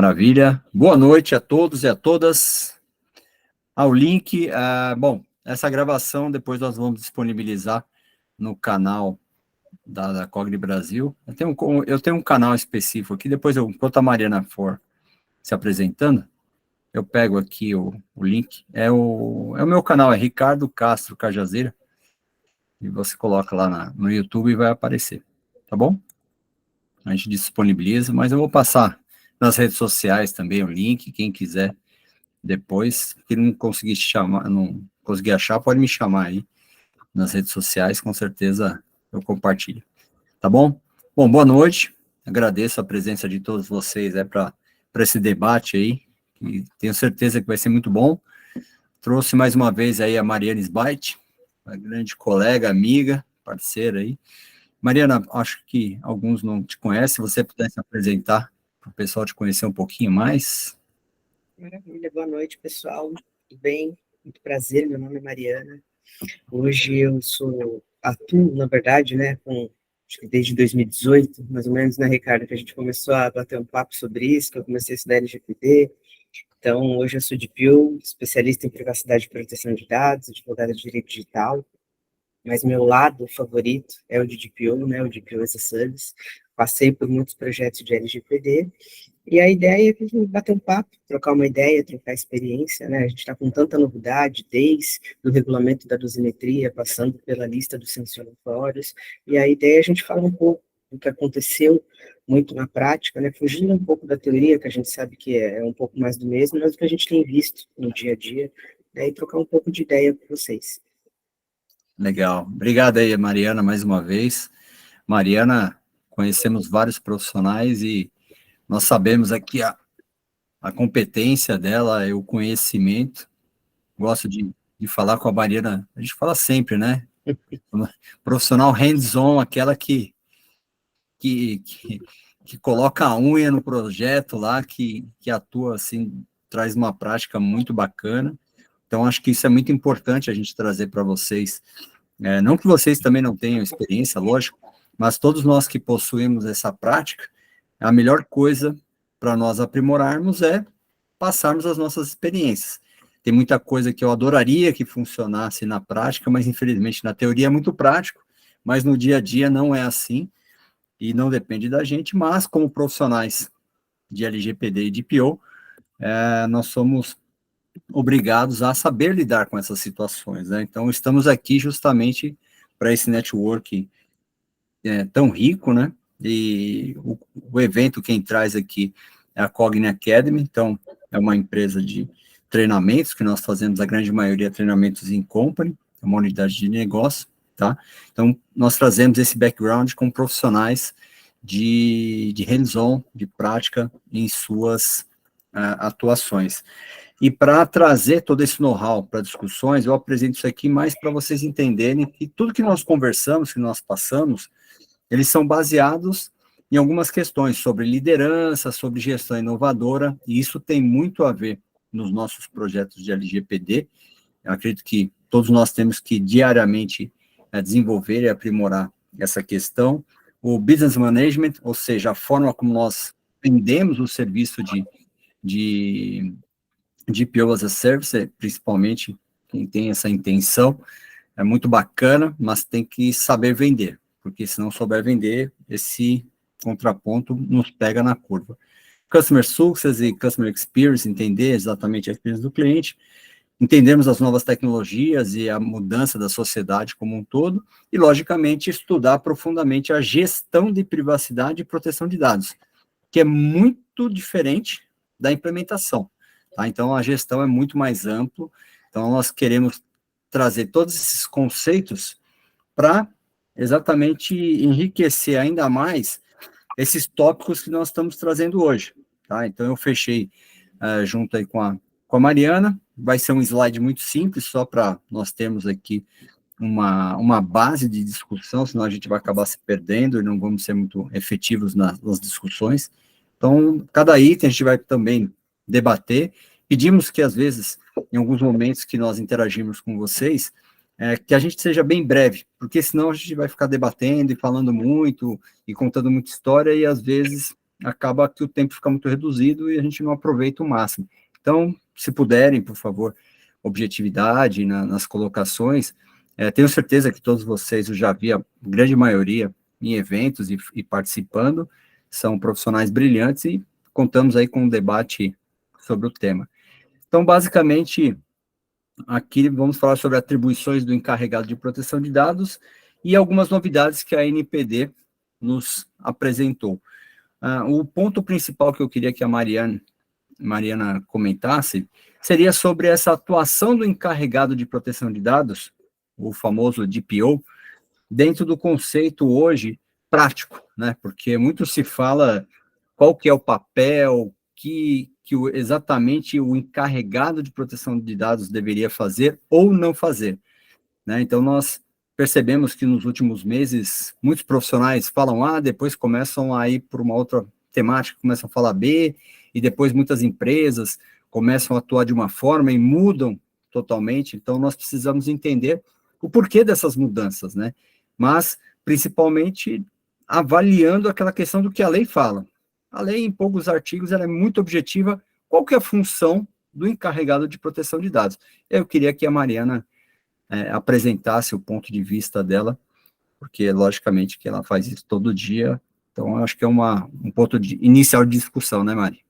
Maravilha. Boa noite a todos e a todas. O link, bom, essa gravação depois nós vamos disponibilizar no canal da Cogni Brasil. Eu tenho um canal específico aqui, depois enquanto a Mariana for se apresentando, eu pego aqui o link. É o meu canal, é Ricardo Castro Cajazeira, e você coloca lá no YouTube e vai aparecer, tá bom? A gente disponibiliza, mas eu vou passar nas redes sociais também o link, quem quiser depois, que não conseguir chamar, não conseguir achar, pode me chamar aí nas redes sociais, com certeza eu compartilho, tá bom? Bom, boa noite, agradeço a presença de todos vocês para esse debate aí, e tenho certeza que vai ser muito bom. Trouxe mais uma vez aí a Mariana Sbait, uma grande colega, amiga, parceira aí. Mariana, acho que alguns não te conhecem, se você pudesse apresentar para o pessoal te conhecer um pouquinho mais. Maravilha, boa noite, pessoal. Tudo bem? Muito prazer, meu nome é Mariana. Hoje eu atuo, na verdade, né, acho que desde 2018, mais ou menos, né, Ricardo, que a gente começou a bater um papo sobre isso, que eu comecei a estudar LGPD. Então, hoje eu sou DPO, especialista em privacidade e proteção de dados, advogada de direito digital, mas meu lado favorito é o de DPO, né, o DPO as a Service. Passei por muitos projetos de LGPD, e a ideia é que a gente bater um papo, trocar uma ideia, trocar experiência, né? A gente está com tanta novidade, desde o regulamento da dosimetria, passando pela lista dos sancionatórios, e a ideia é a gente falar um pouco do que aconteceu muito na prática, né? Fugindo um pouco da teoria, que a gente sabe que é um pouco mais do mesmo, mas do que a gente tem visto no dia a dia, né? E trocar um pouco de ideia com vocês. Legal. Obrigado aí, Mariana, mais uma vez. Mariana, conhecemos vários profissionais e nós sabemos aqui a competência dela, o conhecimento. Gosto de falar com a Mariana, a gente fala sempre, né? Profissional hands-on, aquela que coloca a unha no projeto lá, que atua assim, traz uma prática muito bacana. Então, acho que isso é muito importante a gente trazer para vocês. Não que vocês também não tenham experiência, lógico, mas todos nós que possuímos essa prática, a melhor coisa para nós aprimorarmos é passarmos as nossas experiências. Tem muita coisa que eu adoraria que funcionasse na prática, mas infelizmente na teoria é muito prático, mas no dia a dia não é assim, e não depende da gente, mas como profissionais de LGPD e de PO, nós somos obrigados a saber lidar com essas situações, né? Então, estamos aqui justamente para esse network tão rico, né? E o evento quem traz aqui é a Cogni Academy, então é uma empresa de treinamentos, que nós fazemos a grande maioria treinamentos em company, é uma unidade de negócio, tá? Então, nós trazemos esse background com profissionais de hands-on, de prática em suas atuações. E para trazer todo esse know-how para discussões, eu apresento isso aqui mais para vocês entenderem que tudo que nós conversamos, que nós passamos, eles são baseados em algumas questões sobre liderança, sobre gestão inovadora, e isso tem muito a ver nos nossos projetos de LGPD. Eu acredito que todos nós temos que diariamente desenvolver e aprimorar essa questão. O business management, ou seja, a forma como nós vendemos o serviço de PO as a Service, principalmente quem tem essa intenção, é muito bacana, mas tem que saber vender, porque se não souber vender, esse contraponto nos pega na curva. Customer Success e Customer Experience, entender exatamente a experiência do cliente, entendermos as novas tecnologias e a mudança da sociedade como um todo, e, logicamente, estudar profundamente a gestão de privacidade e proteção de dados, que é muito diferente da implementação. Tá? Então, a gestão é muito mais amplo, então nós queremos trazer todos esses conceitos para exatamente enriquecer ainda mais esses tópicos que nós estamos trazendo hoje. Tá? Então, eu fechei junto aí com a Mariana, vai ser um slide muito simples, só para nós termos aqui uma base de discussão, senão a gente vai acabar se perdendo e não vamos ser muito efetivos nas discussões. Então, cada item a gente vai também debater. Pedimos que, às vezes, em alguns momentos que nós interagimos com vocês, que a gente seja bem breve, porque senão a gente vai ficar debatendo e falando muito, e contando muita história, e às vezes acaba que o tempo fica muito reduzido e a gente não aproveita o máximo. Então, se puderem, por favor, objetividade nas colocações. Tenho certeza que todos vocês, eu já vi a grande maioria em eventos e participando, são profissionais brilhantes e contamos aí com um debate sobre o tema. Então, basicamente, aqui vamos falar sobre atribuições do encarregado de proteção de dados e algumas novidades que a NPD nos apresentou. O ponto principal que eu queria que a Mariana comentasse seria sobre essa atuação do encarregado de proteção de dados, o famoso DPO, dentro do conceito hoje prático, né? Porque muito se fala qual que é o papel que exatamente o encarregado de proteção de dados deveria fazer ou não fazer, né? Então, nós percebemos que nos últimos meses, muitos profissionais falam A, depois começam a ir por uma outra temática, começam a falar B, e depois muitas empresas começam a atuar de uma forma e mudam totalmente. Então, nós precisamos entender o porquê dessas mudanças, né? Mas, principalmente, avaliando aquela questão do que a lei fala. A lei, em poucos artigos, ela é muito objetiva. Qual que é a função do encarregado de proteção de dados? Eu queria que a Mariana apresentasse o ponto de vista dela, porque, logicamente, que ela faz isso todo dia. Então, eu acho que é um ponto inicial de discussão, né, Mari?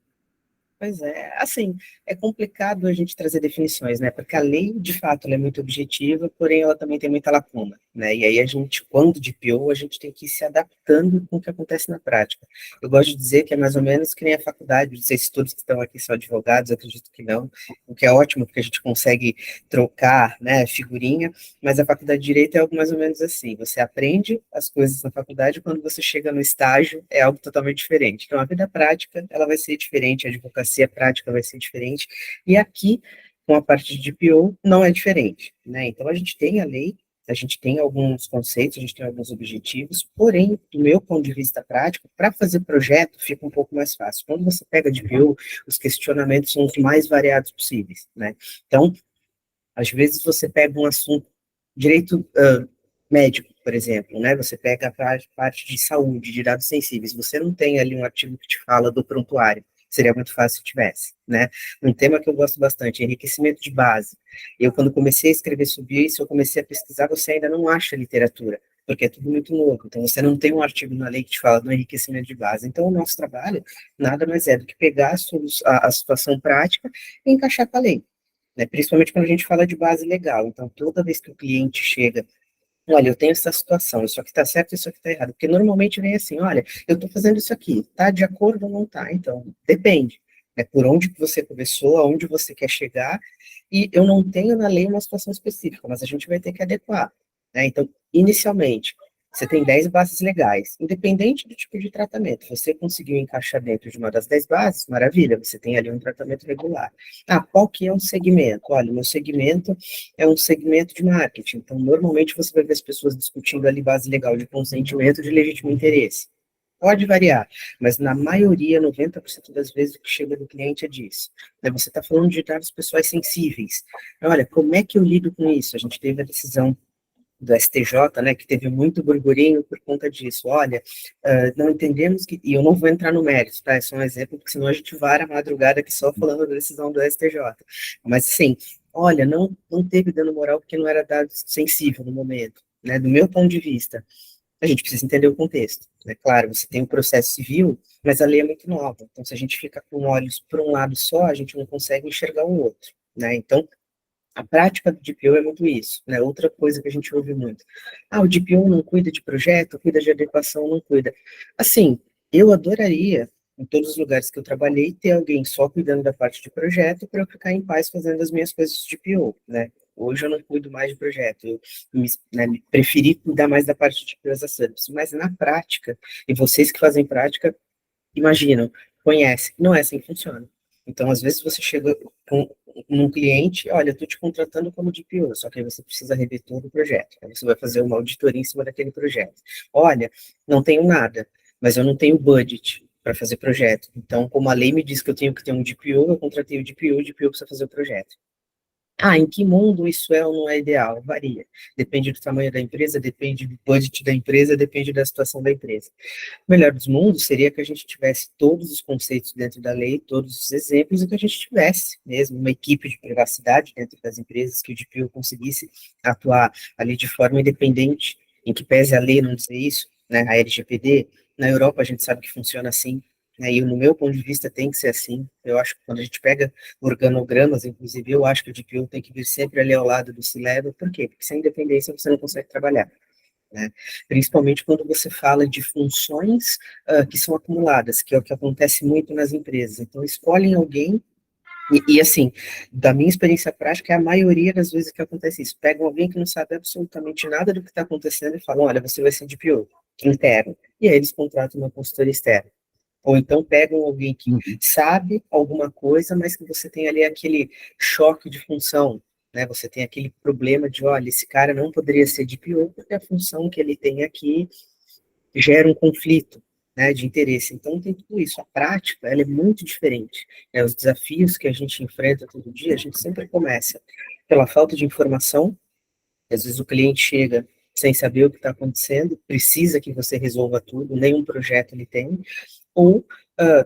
Pois é, assim, é complicado a gente trazer definições, né, porque a lei, de fato, ela é muito objetiva, porém ela também tem muita lacuna, né, e aí a gente, quando de PO, a gente tem que ir se adaptando com o que acontece na prática. Eu gosto de dizer que é mais ou menos que nem a faculdade, não sei se todos que estão aqui são advogados, eu acredito que não, o que é ótimo, porque a gente consegue trocar, né, figurinha, mas a faculdade de Direito é algo mais ou menos assim, você aprende as coisas na faculdade, quando você chega no estágio, é algo totalmente diferente. Então, a vida prática, ela vai ser diferente, a advocacia a prática vai ser diferente, e aqui, com a parte de DPO, não é diferente, né? Então, a gente tem a lei, a gente tem alguns conceitos, a gente tem alguns objetivos, porém, do meu ponto de vista prático, para fazer projeto, fica um pouco mais fácil. Quando você pega DPO, os questionamentos são os mais variados possíveis, né? Então, às vezes você pega um assunto, direito médico, por exemplo, né? Você pega a parte de saúde, de dados sensíveis, você não tem ali um artigo que te fala do prontuário, seria muito fácil se tivesse, né? Um tema que eu gosto bastante, enriquecimento de base. Eu, quando comecei a escrever sobre isso, eu comecei a pesquisar, você ainda não acha literatura, porque é tudo muito novo, então você não tem um artigo na lei que te fala do enriquecimento de base. Então, o nosso trabalho nada mais é do que pegar a situação prática e encaixar com a lei, né? Principalmente quando a gente fala de base legal. Então, toda vez que o cliente chega, olha, eu tenho essa situação, isso aqui está certo, isso aqui está errado, porque normalmente vem assim, olha, eu estou fazendo isso aqui, está de acordo ou não está? Então, depende, é por onde que você começou, aonde você quer chegar, e eu não tenho na lei uma situação específica, mas a gente vai ter que adequar, né? Então, inicialmente, você tem 10 bases legais, independente do tipo de tratamento, você conseguiu encaixar dentro de uma das 10 bases, maravilha, você tem ali um tratamento regular. Ah, qual que é o segmento? Olha, o meu segmento é um segmento de marketing, então normalmente você vai ver as pessoas discutindo ali base legal de consentimento de legítimo interesse. Pode variar, mas na maioria, 90% das vezes, o que chega do cliente é disso. Você está falando de dados pessoais sensíveis. Olha, como é que eu lido com isso? A gente teve a decisão do STJ, né, que teve muito burburinho por conta disso. Olha, não entendemos que, e eu não vou entrar no mérito, tá, é só um exemplo, porque senão a gente vara a madrugada aqui só falando da decisão do STJ. Mas, sim, olha, não teve dano moral porque não era dado sensível no momento, né, do meu ponto de vista. A gente precisa entender o contexto, né, claro, você tem o processo civil, mas a lei é muito nova, então se a gente fica com olhos para um lado só, a gente não consegue enxergar o outro, né, então a prática do DPO é muito isso, né? Outra coisa que a gente ouve muito. Ah, o DPO não cuida de projeto, cuida de adequação, não cuida. Assim, eu adoraria, em todos os lugares que eu trabalhei, ter alguém só cuidando da parte de projeto para eu ficar em paz fazendo as minhas coisas de DPO, né? Hoje eu não cuido mais de projeto, eu preferi cuidar mais da parte de PO as a service, mas na prática, e vocês que fazem prática, imaginam, conhecem, não é assim que funciona. Então, às vezes você chega com um cliente, olha, eu estou te contratando como DPO, só que aí você precisa rever todo o projeto. Aí você vai fazer uma auditoria em cima daquele projeto. Olha, não tenho nada, mas eu não tenho budget para fazer projeto. Então, como a lei me diz que eu tenho que ter um DPO, eu contratei o DPO precisa fazer o projeto. Em que mundo isso é ou não é ideal? Varia. Depende do tamanho da empresa, depende do budget da empresa, depende da situação da empresa. O melhor dos mundos seria que a gente tivesse todos os conceitos dentro da lei, todos os exemplos, e que a gente tivesse mesmo uma equipe de privacidade dentro das empresas, que o DPO conseguisse atuar ali de forma independente, em que pese a lei não dizer isso, né, a LGPD. Na Europa a gente sabe que funciona assim, né, e no meu ponto de vista tem que ser assim. Eu acho que quando a gente pega organogramas, inclusive, eu acho que o DPO tem que vir sempre ali ao lado do C-Level. Por quê? Porque sem independência você não consegue trabalhar, né? Principalmente quando você fala de funções que são acumuladas, que é o que acontece muito nas empresas. Então, escolhem alguém, e assim, da minha experiência prática, é a maioria das vezes que acontece isso. Pegam alguém que não sabe absolutamente nada do que está acontecendo e falam, olha, você vai ser DPO interno. E aí eles contratam uma consultoria externa. Ou então pegam alguém que sabe alguma coisa, mas que você tem ali aquele choque de função, né? Você tem aquele problema de, olha, esse cara não poderia ser DPO porque a função que ele tem aqui gera um conflito, né, de interesse. Então tem tudo isso. A prática, ela é muito diferente. Os desafios que a gente enfrenta todo dia, a gente sempre começa pela falta de informação. Às vezes o cliente chega sem saber o que está acontecendo, precisa que você resolva tudo, nenhum projeto ele tem, ou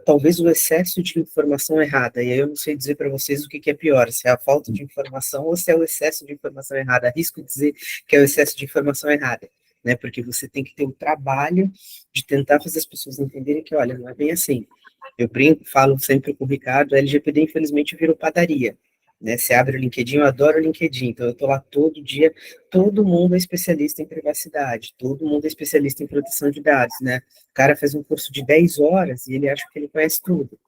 talvez o excesso de informação errada. E aí eu não sei dizer para vocês o que é pior, se é a falta de informação ou se é o excesso de informação errada. Arrisco dizer que é o excesso de informação errada, né? Porque você tem que ter o trabalho de tentar fazer as pessoas entenderem que, olha, não é bem assim. Eu brinco, falo sempre com o Ricardo, a LGPD infelizmente virou padaria, né? Você abre o LinkedIn, eu adoro o LinkedIn, então eu tô lá todo dia, todo mundo é especialista em privacidade, todo mundo é especialista em proteção de dados, né? O cara faz um curso de 10 horas e ele acha que ele conhece tudo,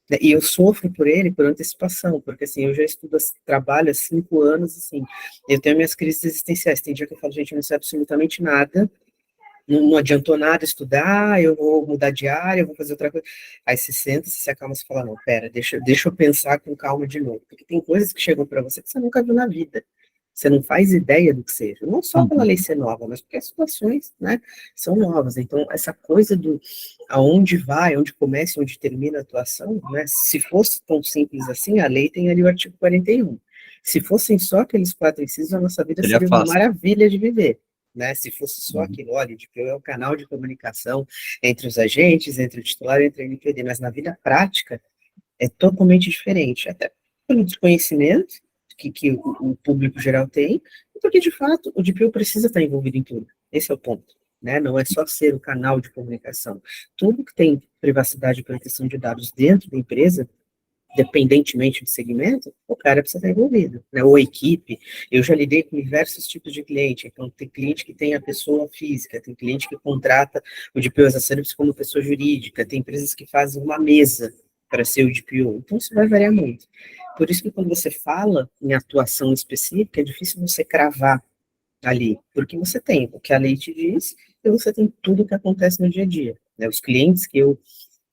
né? E eu sofro por ele por antecipação, porque assim, eu já estudo, trabalho há 5 anos, assim, eu tenho minhas crises existenciais, tem dia que eu falo, gente, eu não sei absolutamente nada, não adiantou nada estudar, eu vou mudar de área, eu vou fazer outra coisa. Aí você senta, você se acalma, você fala, não, pera, deixa eu pensar com calma de novo. Porque tem coisas que chegam para você que você nunca viu na vida. Você não faz ideia do que seja. Não só pela lei ser nova, mas porque as situações, né, são novas. Então, essa coisa do aonde vai, onde começa, onde termina a atuação, né, se fosse tão simples assim, a lei tem ali o artigo 41. Se fossem só aqueles 4 incisos, a nossa vida Seria seria uma fácil. maravilha de viver, né? Se fosse só aquilo, olha, o DPO é o canal de comunicação entre os agentes, entre o titular e entre a NPD, mas na vida prática é totalmente diferente, até pelo desconhecimento que o público geral tem, e porque, de fato, o DPO precisa estar envolvido em tudo. Esse é o ponto, né? Não é só ser o canal de comunicação. Tudo que tem privacidade e proteção de dados dentro da empresa, independentemente do segmento, o cara precisa estar envolvido, né? Ou a equipe. Eu já lidei com diversos tipos de cliente. Então, tem cliente que tem a pessoa física, tem cliente que contrata o DPO as a Service como pessoa jurídica, tem empresas que fazem uma mesa para ser o DPO. Então, isso vai variar muito. Por isso que quando você fala em atuação específica, é difícil você cravar ali, porque você tem o que a lei te diz e você tem tudo o que acontece no dia a dia, né? Os clientes que eu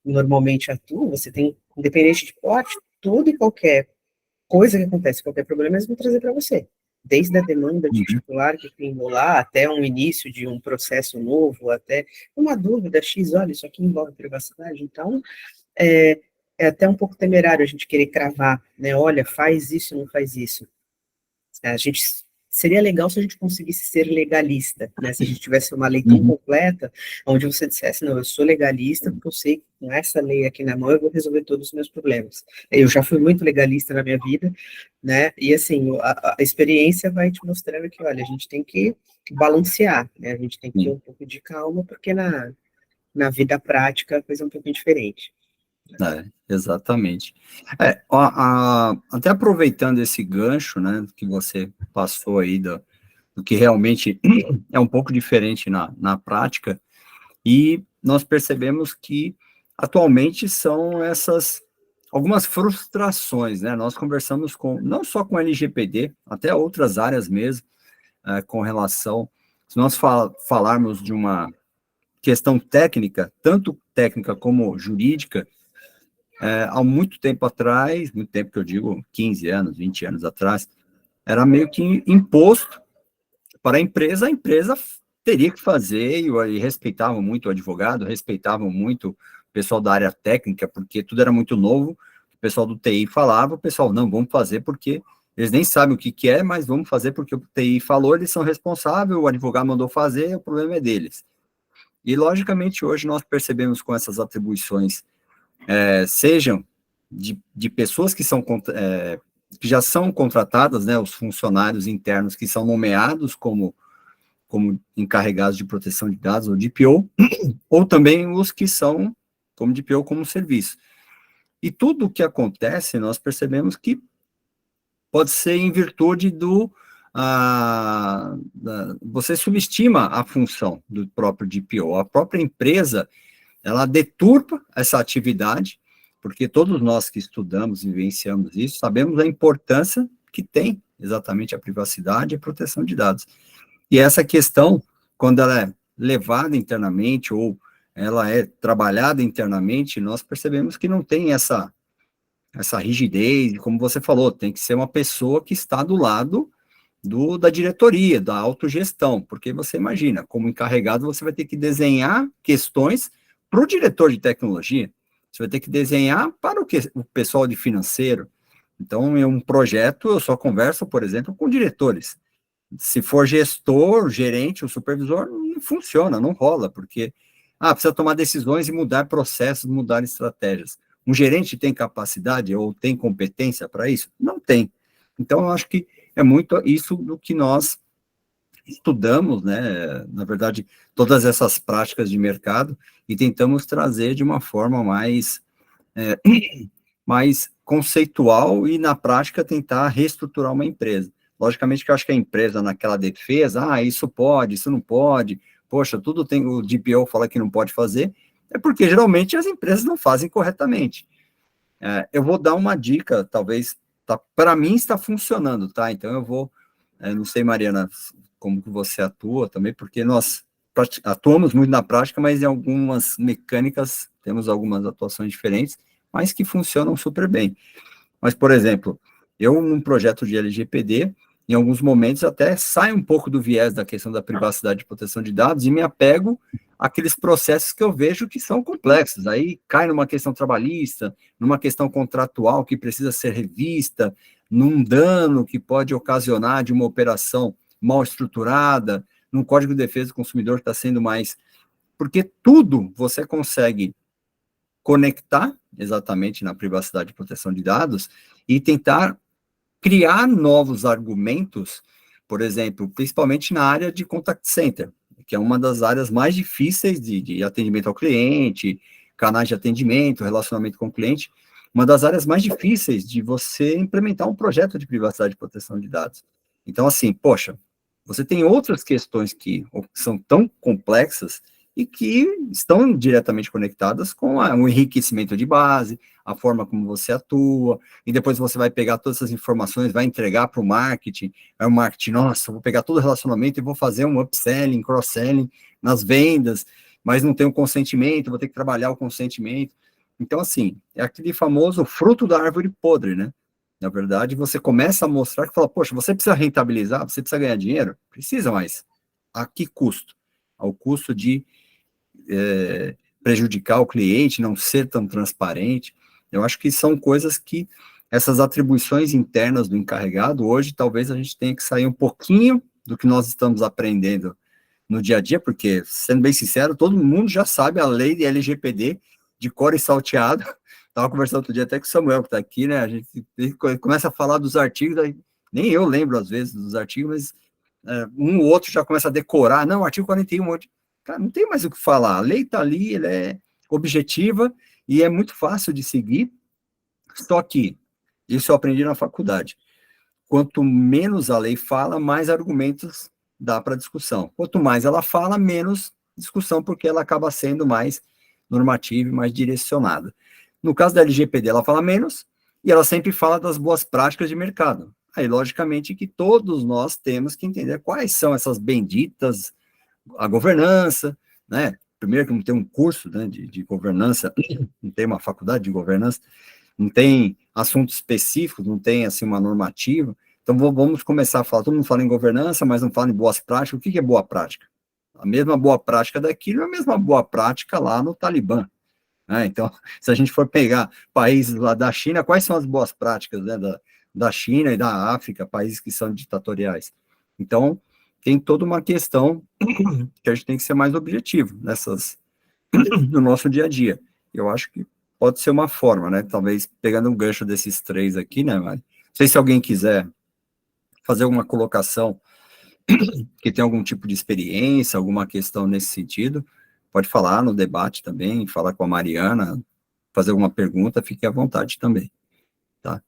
normalmente atuo, você tem, independente de porte, tudo e qualquer coisa que acontece, qualquer problema, eles vão trazer para você. Desde a demanda de titular que tem lá, até um início de um processo novo, até uma dúvida X, olha, isso aqui envolve privacidade, então é até um pouco temerário a gente querer cravar, né? Olha, faz isso, não faz isso. A gente seria legal se a gente conseguisse ser legalista, né? Se a gente tivesse uma lei tão completa, onde você dissesse, não, eu sou legalista porque eu sei que com essa lei aqui na mão eu vou resolver todos os meus problemas. Eu já fui muito legalista na minha vida, né? E assim, a experiência vai te mostrando que, olha, a gente tem que balancear, né? A gente tem que ter um pouco de calma, porque na vida prática a coisa é um pouquinho diferente. Exatamente. Até aproveitando esse gancho, né, que você passou aí do que realmente é um pouco diferente na prática, e nós percebemos que atualmente são essas algumas frustrações, né? Nós conversamos não só com LGPD, até outras áreas mesmo, com relação, se nós falarmos de uma questão técnica, tanto técnica como jurídica, há muito tempo atrás, muito tempo que eu digo, 15 anos, 20 anos atrás, era meio que imposto para a empresa teria que fazer, e respeitavam muito o advogado, respeitavam muito o pessoal da área técnica, porque tudo era muito novo, o pessoal do TI falava, o pessoal, não, vamos fazer porque eles nem sabem o que é, mas vamos fazer porque o TI falou, eles são responsáveis, o advogado mandou fazer, o problema é deles. E, logicamente, hoje nós percebemos com essas atribuições, sejam de pessoas que que já são contratadas, né, os funcionários internos que são nomeados como encarregados de proteção de dados, ou DPO, ou também os que são como DPO como serviço. E tudo o que acontece, nós percebemos que pode ser em virtude você subestima a função do próprio DPO. A própria empresa, ela deturpa essa atividade, porque todos nós que estudamos e vivenciamos isso, sabemos a importância que tem exatamente a privacidade e a proteção de dados. E essa questão, quando ela é levada internamente ou ela é trabalhada internamente, nós percebemos que não tem essa rigidez, como você falou, tem que ser uma pessoa que está do lado da diretoria, da autogestão, porque você imagina, como encarregado, você vai ter que desenhar questões para o diretor de tecnologia, você vai ter que desenhar para o pessoal de financeiro. Então, em um projeto, eu só converso, por exemplo, com diretores. Se for gestor, gerente ou supervisor, não funciona, não rola, porque precisa tomar decisões e mudar processos, mudar estratégias. Um gerente tem capacidade ou tem competência para isso? Não tem. Então, eu acho que é muito isso do que nós estudamos, né? Na verdade, todas essas práticas de mercado e tentamos trazer de uma forma mais conceitual e, na prática, tentar reestruturar uma empresa. Logicamente que eu acho que a empresa, naquela defesa, isso pode, isso não pode, poxa, tudo tem, o DPO fala que não pode fazer, é porque geralmente as empresas não fazem corretamente. Eu vou dar uma dica, talvez, para mim está funcionando, tá? Então eu vou, não sei, Mariana, como que você atua também, porque nós atuamos muito na prática, mas em algumas mecânicas temos algumas atuações diferentes, mas que funcionam super bem. Mas, por exemplo, eu, num projeto de LGPD, em alguns momentos até saio um pouco do viés da questão da privacidade e proteção de dados e me apego àqueles processos que eu vejo que são complexos. Aí cai numa questão trabalhista, numa questão contratual que precisa ser revista, num dano que pode ocasionar de uma operação mal estruturada, num Código de Defesa do Consumidor que está sendo mais... Porque tudo você consegue conectar exatamente na privacidade e proteção de dados e tentar criar novos argumentos, por exemplo, principalmente na área de contact center, que é uma das áreas mais difíceis de atendimento ao cliente, canais de atendimento, relacionamento com o cliente, uma das áreas mais difíceis de você implementar um projeto de privacidade e proteção de dados. Então, assim, poxa, você tem outras questões que são tão complexas e que estão diretamente conectadas com o enriquecimento de base, a forma como você atua, e depois você vai pegar todas essas informações, vai entregar para o marketing, aí o marketing, nossa, vou pegar todo o relacionamento e vou fazer um upselling, cross-selling nas vendas, mas não tem o consentimento, vou ter que trabalhar o consentimento. Então, assim, é aquele famoso fruto da árvore podre, né? Na verdade, você começa a mostrar que fala, poxa, você precisa rentabilizar, você precisa ganhar dinheiro? Precisa, mas a que custo? Ao custo de prejudicar o cliente, não ser tão transparente. Eu acho que são coisas que essas atribuições internas do encarregado, hoje, talvez a gente tenha que sair um pouquinho do que nós estamos aprendendo no dia a dia, porque, sendo bem sincero, todo mundo já sabe a lei de LGPD de cor e salteado. Estava conversando outro dia até com o Samuel, que está aqui, né? A gente começa a falar dos artigos, aí, nem eu lembro, às vezes, dos artigos, mas um ou outro já começa a decorar. Não, artigo 41, cara, não tem mais o que falar. A lei está ali, ela é objetiva e é muito fácil de seguir. Só que, isso eu aprendi na faculdade, quanto menos a lei fala, mais argumentos dá para discussão. Quanto mais ela fala, menos discussão, porque ela acaba sendo mais normativa e mais direcionada. No caso da LGPD, ela fala menos, e ela sempre fala das boas práticas de mercado. Aí, logicamente, que todos nós temos que entender quais são essas benditas, a governança, né? Primeiro que não tem um curso, né, de governança, não tem uma faculdade de governança, não tem assuntos específicos, não tem, assim, uma normativa. Então, vamos começar a falar, todo mundo fala em governança, mas não fala em boas práticas. O que é boa prática? A mesma boa prática daquilo é a mesma boa prática lá no Talibã. Então, se a gente for pegar países lá da China, quais são as boas práticas, né, da China e da África, países que são ditatoriais. Então, tem toda uma questão que a gente tem que ser mais objetivo no nosso dia a dia. Eu acho que pode ser uma forma, né? Talvez pegando um gancho desses três aqui, né, Mari? Não sei se alguém quiser fazer alguma colocação que tem algum tipo de experiência, alguma questão nesse sentido, pode falar no debate também, falar com a Mariana, fazer alguma pergunta, fique à vontade também, tá?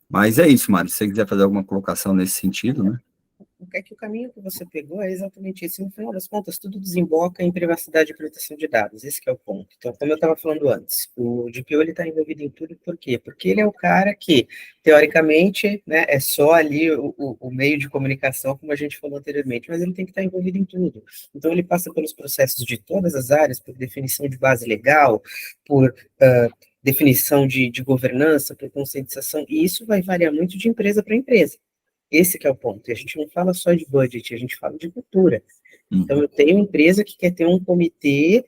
Mas é isso, Mari, se você quiser fazer alguma colocação nesse sentido, né? É que o caminho que você pegou é exatamente isso. No final das contas, tudo desemboca em privacidade e proteção de dados. Esse que é o ponto. Então, como eu estava falando antes, o DPO está envolvido em tudo. Por quê? Porque ele é o cara que, teoricamente, né, é só ali o meio de comunicação, como a gente falou anteriormente, mas ele tem que estar envolvido em tudo. Então, ele passa pelos processos de todas as áreas, por definição de base legal, por definição de governança, por conscientização, e isso vai variar muito de empresa para empresa. Esse que é o ponto. E a gente não fala só de budget, a gente fala de cultura. Então, eu tenho uma empresa que quer ter um comitê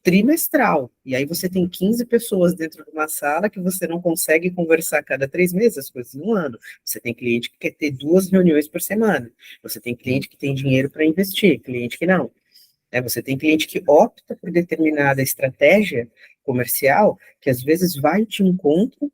trimestral, e aí você tem 15 pessoas dentro de uma sala que você não consegue conversar a cada 3 meses, as coisas em um ano. Você tem cliente que quer ter 2 reuniões por semana. Você tem cliente que tem dinheiro para investir, cliente que não. Você tem cliente que opta por determinada estratégia comercial, que às vezes vai de encontro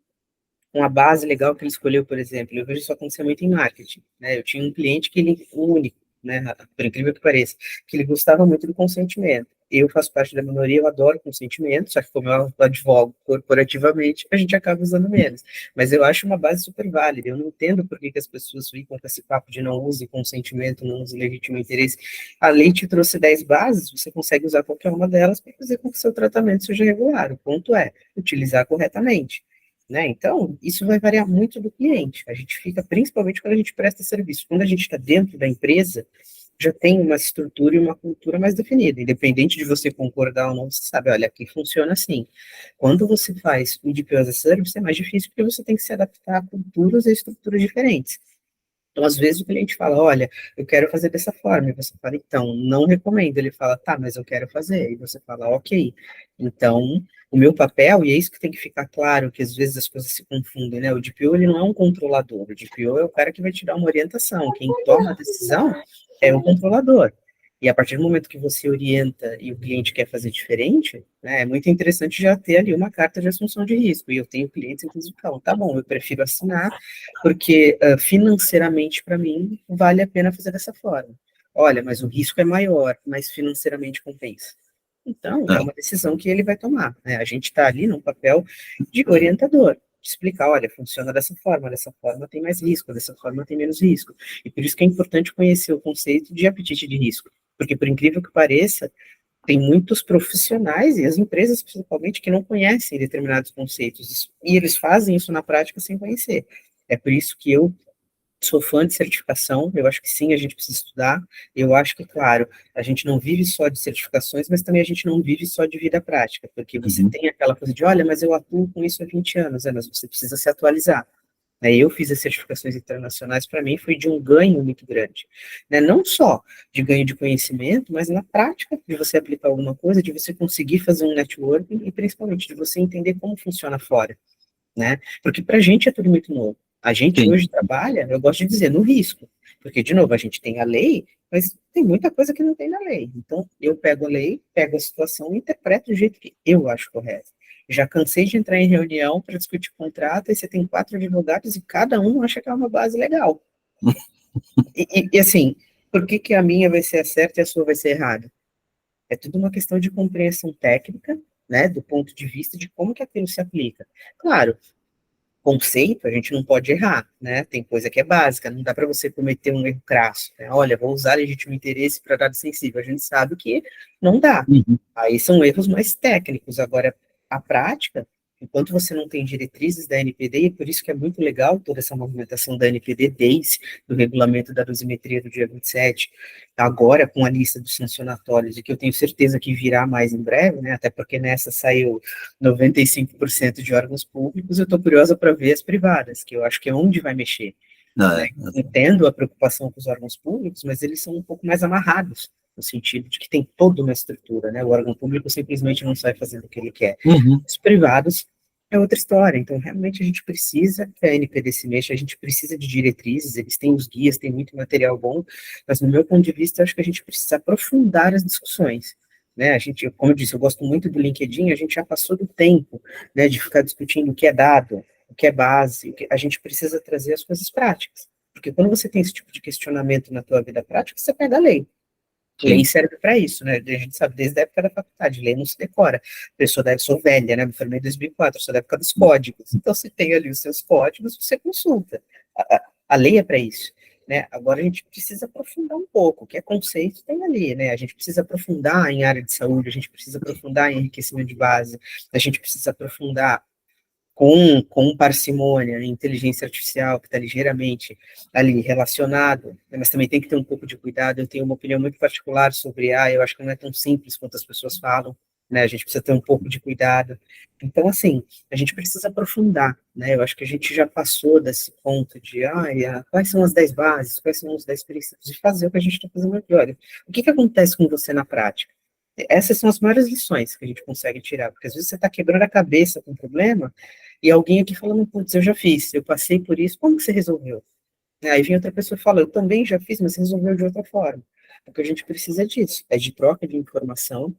uma base legal que ele escolheu, por exemplo. Eu vejo isso acontecer muito em marketing, né? Eu tinha um cliente que ele, o único, né, por incrível que pareça, que ele gostava muito do consentimento. Eu faço parte da minoria, eu adoro consentimento, só que como eu advogo corporativamente, a gente acaba usando menos. Mas eu acho uma base super válida. Eu não entendo por que as pessoas ficam com esse papo de não use consentimento, não use legítimo interesse. A lei te trouxe 10 bases, você consegue usar qualquer uma delas para fazer com que o seu tratamento seja regular. O ponto é utilizar corretamente. Né? Então, isso vai variar muito do cliente. A gente fica, principalmente quando a gente presta serviço. Quando a gente está dentro da empresa, já tem uma estrutura e uma cultura mais definida. Independente de você concordar ou não, você sabe, olha, aqui funciona assim. Quando você faz o DPO as a Service, é mais difícil porque você tem que se adaptar a culturas e estruturas diferentes. Então, às vezes o cliente fala, olha, eu quero fazer dessa forma, e você fala, então, não recomendo. Ele fala, tá, mas eu quero fazer. E você fala, ok. Então, o meu papel, e é isso que tem que ficar claro, que às vezes as coisas se confundem, né? O DPO, ele não é um controlador. O DPO é o cara que vai te dar uma orientação. Quem toma a decisão é o controlador. E a partir do momento que você orienta e o cliente quer fazer diferente, né, é muito interessante já ter ali uma carta de assunção de risco. E eu tenho clientes, inclusive, que falam, tá bom, eu prefiro assinar, porque financeiramente, para mim, vale a pena fazer dessa forma. Olha, mas o risco é maior, mas financeiramente compensa. Então, é uma decisão que ele vai tomar. Né? A gente está ali num papel de orientador, de explicar, olha, funciona dessa forma tem mais risco, dessa forma tem menos risco. E por isso que é importante conhecer o conceito de apetite de risco. Porque, por incrível que pareça, tem muitos profissionais e as empresas, principalmente, que não conhecem determinados conceitos. E eles fazem isso na prática sem conhecer. É por isso que eu sou fã de certificação, eu acho que sim, a gente precisa estudar. Eu acho que, claro, a gente não vive só de certificações, mas também a gente não vive só de vida prática, porque você tem aquela coisa de, olha, mas eu atuo com isso há 20 anos, mas você precisa se atualizar. Eu fiz as certificações internacionais, para mim foi de um ganho muito grande, né? Não só de ganho de conhecimento, mas na prática de você aplicar alguma coisa, de você conseguir fazer um networking e principalmente de você entender como funciona fora, né? Porque para a gente é tudo muito novo. A gente hoje trabalha, eu gosto de dizer, no risco, porque, de novo, a gente tem a lei, mas tem muita coisa que não tem na lei. Então, eu pego a lei, pego a situação e interpreto do jeito que eu acho correto. Já cansei de entrar em reunião para discutir contrato, e você tem 4 advogados e cada um acha que é uma base legal. E assim, por que a minha vai ser a certa e a sua vai ser errada? É tudo uma questão de compreensão técnica, né, do ponto de vista de como que aquilo se aplica. Claro, conceito a gente não pode errar, né, tem coisa que é básica, não dá para você cometer um erro crasso, né? Olha, vou usar legítimo interesse para dado sensível, a gente sabe que não dá. Aí são erros mais técnicos, agora a prática, enquanto você não tem diretrizes da NPD, e por isso que é muito legal toda essa movimentação da NPD, desde do regulamento da dosimetria do dia 27, agora com a lista dos sancionatórios, e que eu tenho certeza que virá mais em breve, né, até porque nessa saiu 95% de órgãos públicos, eu estou curiosa para ver as privadas, que eu acho que é onde vai mexer. Né? Entendo a preocupação com os órgãos públicos, mas eles são um pouco mais amarrados, no sentido de que tem toda uma estrutura, né? O órgão público simplesmente não sai fazendo o que ele quer. Os privados é outra história. Então, realmente, a gente precisa que a NPD se mexa, a gente precisa de diretrizes, eles têm os guias, tem muito material bom, mas, no meu ponto de vista, eu acho que a gente precisa aprofundar as discussões. Né, a gente, como eu disse, eu gosto muito do LinkedIn, a gente já passou do tempo, né, de ficar discutindo o que é dado, o que é base, a gente precisa trazer as coisas práticas. Porque quando você tem esse tipo de questionamento na tua vida prática, você pega a lei. Lei Sim. serve para isso, né? A gente sabe desde a época da faculdade, lei não se decora. A pessoa deve, sou velha, né? Me formei em 2004, sou da época dos códigos. Então, você tem ali os seus códigos, você consulta. A lei é para isso, né? Agora a gente precisa aprofundar um pouco, o que é conceito tem ali, né? A gente precisa aprofundar em área de saúde, a gente precisa aprofundar em enriquecimento de base, a gente precisa aprofundar com parcimônia, inteligência artificial, que está ligeiramente ali relacionado, né, mas também tem que ter um pouco de cuidado. Eu tenho uma opinião muito particular sobre AI, eu acho que não é tão simples quanto as pessoas falam, né? A gente precisa ter um pouco de cuidado. Então, assim, a gente precisa aprofundar, né? Eu acho que a gente já passou desse ponto de, quais são as 10 bases, quais são os 10 princípios, de fazer o que a gente está fazendo aqui. Olha, o que acontece com você na prática? Essas são as maiores lições que a gente consegue tirar, porque às vezes você está quebrando a cabeça com um problema, e alguém aqui falando, putz, eu já fiz, eu passei por isso, como que você resolveu? Aí vem outra pessoa e fala, eu também já fiz, mas resolveu de outra forma. O que a gente precisa é disso, é de troca de informação,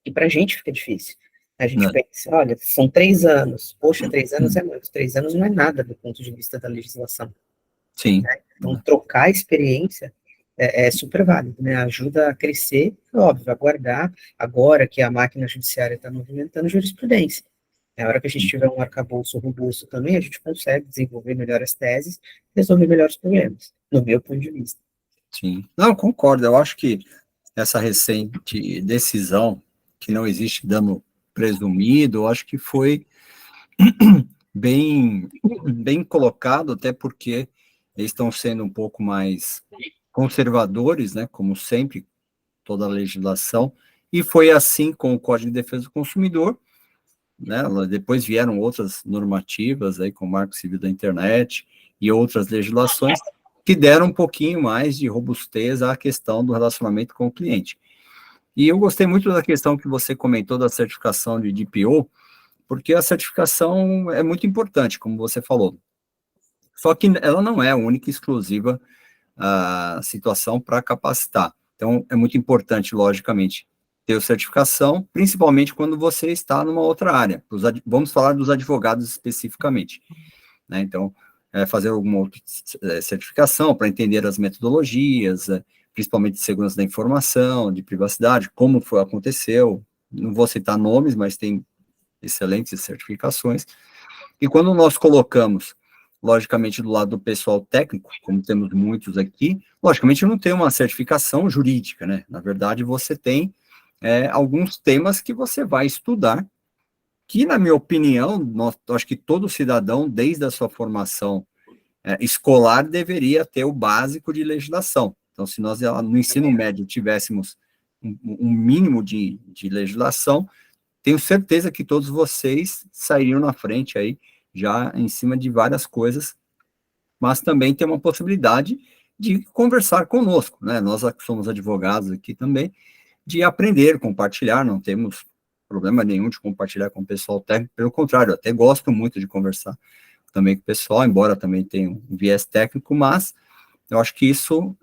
e para a gente fica difícil. A gente Né? pensa, olha, são 3 anos, poxa, 3 anos é muito, 3 anos não é nada do ponto de vista da legislação. Sim. Então, trocar a experiência é super válido, né? Ajuda a crescer, óbvio, a guardar, agora que a máquina judiciária está movimentando jurisprudência. Na hora que a gente tiver um arcabouço robusto também, a gente consegue desenvolver melhor as teses, resolver melhor os problemas, no meu ponto de vista. Sim. Não, concordo. Eu acho que essa recente decisão, que não existe dano presumido, eu acho que foi bem colocado, até porque eles estão sendo um pouco mais conservadores, né, como sempre, toda a legislação, e foi assim com o Código de Defesa do Consumidor, né, depois vieram outras normativas, aí, com o Marco Civil da Internet e outras legislações, que deram um pouquinho mais de robustez à questão do relacionamento com o cliente. E eu gostei muito da questão que você comentou da certificação de DPO, porque a certificação é muito importante, como você falou. Só que ela não é a única e exclusiva situação para capacitar. Então, é muito importante, logicamente, ter a certificação, principalmente quando você está numa outra área. Vamos falar dos advogados especificamente, né? Então, fazer alguma outra certificação para entender as metodologias, principalmente de segurança da informação, de privacidade, como aconteceu. Não vou citar nomes, mas tem excelentes certificações. E quando nós colocamos, logicamente, do lado do pessoal técnico, como temos muitos aqui, logicamente não tem uma certificação jurídica, né? Na verdade, você tem alguns temas que você vai estudar, que, na minha opinião, eu acho que todo cidadão, desde a sua formação escolar, deveria ter o básico de legislação. Então, se nós no ensino médio tivéssemos um mínimo de legislação, tenho certeza que todos vocês sairiam na frente aí, já em cima de várias coisas, mas também tem uma possibilidade de conversar conosco, né? Nós que somos advogados aqui também, de aprender, compartilhar, não temos problema nenhum de compartilhar com o pessoal técnico, pelo contrário, eu até gosto muito de conversar também com o pessoal, embora também tenha um viés técnico, mas eu acho que isso,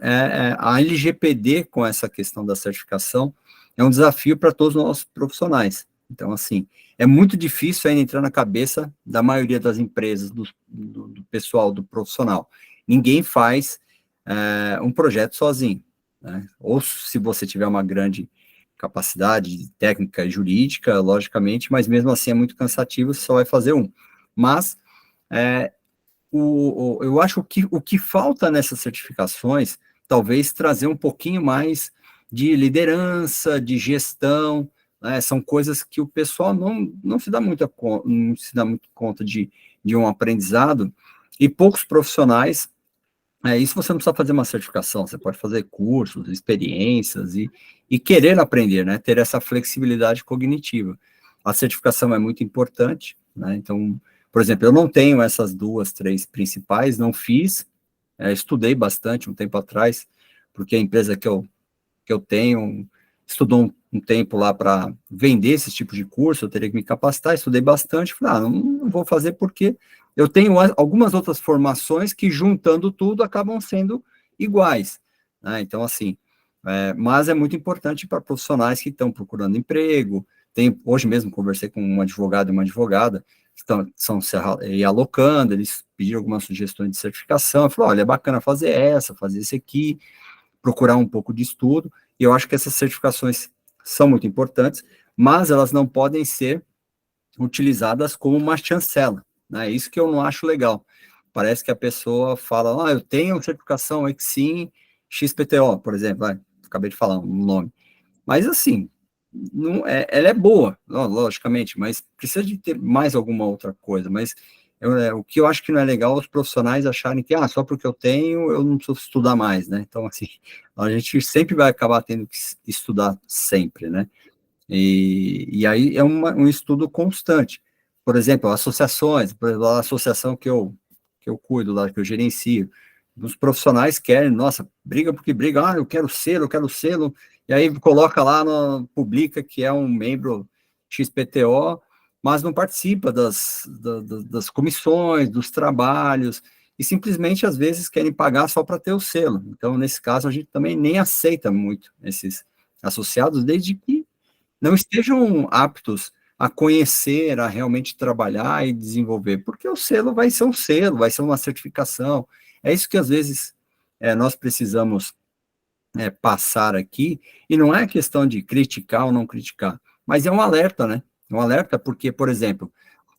a LGPD com essa questão da certificação, é um desafio para todos nós profissionais. Então, assim, é muito difícil ainda entrar na cabeça da maioria das empresas, do pessoal, do profissional. Ninguém faz um projeto sozinho, né? Ou se você tiver uma grande capacidade técnica e jurídica, logicamente, mas mesmo assim é muito cansativo, você só vai fazer um. Mas eu acho que o que falta nessas certificações, talvez trazer um pouquinho mais de liderança, de gestão, né? São coisas que o pessoal não se dá não se dá muito conta de um aprendizado, e poucos profissionais, isso você não precisa fazer uma certificação, você pode fazer cursos, experiências e querer aprender, né? Ter essa flexibilidade cognitiva. A certificação é muito importante, né? Então, por exemplo, eu não tenho essas 2, 3 principais, não fiz, estudei bastante um tempo atrás, porque a empresa que eu tenho estudou um tempo lá para vender esse tipo de curso, eu teria que me capacitar, estudei bastante, falei, não vou fazer porque eu tenho algumas outras formações que, juntando tudo, acabam sendo iguais, né? Então, assim, mas é muito importante para profissionais que estão procurando emprego. Hoje mesmo conversei com um advogado e uma advogada que estão se alocando, eles pediram algumas sugestões de certificação, eu falei, olha, é bacana fazer fazer esse aqui, procurar um pouco de estudo, e eu acho que essas certificações são muito importantes, mas elas não podem ser utilizadas como uma chancela, né? Isso que eu não acho legal. Parece que a pessoa fala, eu tenho certificação Exim XPTO, por exemplo, acabei de falar um nome, mas assim, não, ela é boa, logicamente, mas precisa de ter mais alguma outra coisa, mas o que eu acho que não é legal é os profissionais acharem que, só porque eu tenho, eu não preciso estudar mais, né? Então, assim, a gente sempre vai acabar tendo que estudar sempre, né? E aí é um estudo constante. Por exemplo, associações, por exemplo, a associação que eu cuido lá, que eu gerencio, os profissionais querem, nossa, briga porque briga, eu quero selo, e aí coloca lá, publica que é um membro XPTO, mas não participa das comissões, dos trabalhos, e simplesmente, às vezes, querem pagar só para ter o selo. Então, nesse caso, a gente também nem aceita muito esses associados, desde que não estejam aptos a conhecer, a realmente trabalhar e desenvolver, porque o selo vai ser um selo, vai ser uma certificação. É isso que, às vezes, nós precisamos passar aqui, e não é questão de criticar ou não criticar, mas é um alerta, né? Um alerta porque, por exemplo,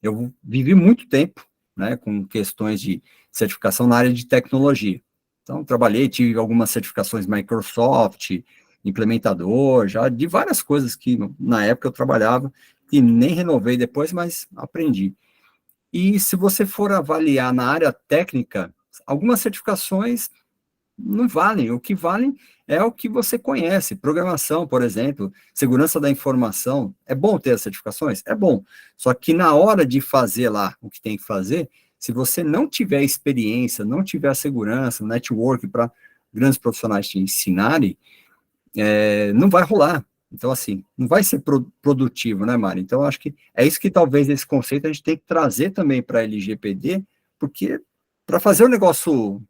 eu vivi muito tempo, né, com questões de certificação na área de tecnologia. Então, trabalhei, tive algumas certificações Microsoft, implementador, já de várias coisas que na época eu trabalhava, e nem renovei depois, mas aprendi. E se você for avaliar na área técnica, algumas certificações não valem. O que valem é o que você conhece. Programação, por exemplo, segurança da informação. É bom ter as certificações? É bom. Só que na hora de fazer lá o que tem que fazer, se você não tiver experiência, não tiver a segurança, o network para grandes profissionais te ensinarem, não vai rolar. Então, assim, não vai ser produtivo, né, Mari? Então, acho que é isso que talvez esse conceito a gente tem que trazer também para a LGPD, porque para fazer o negócio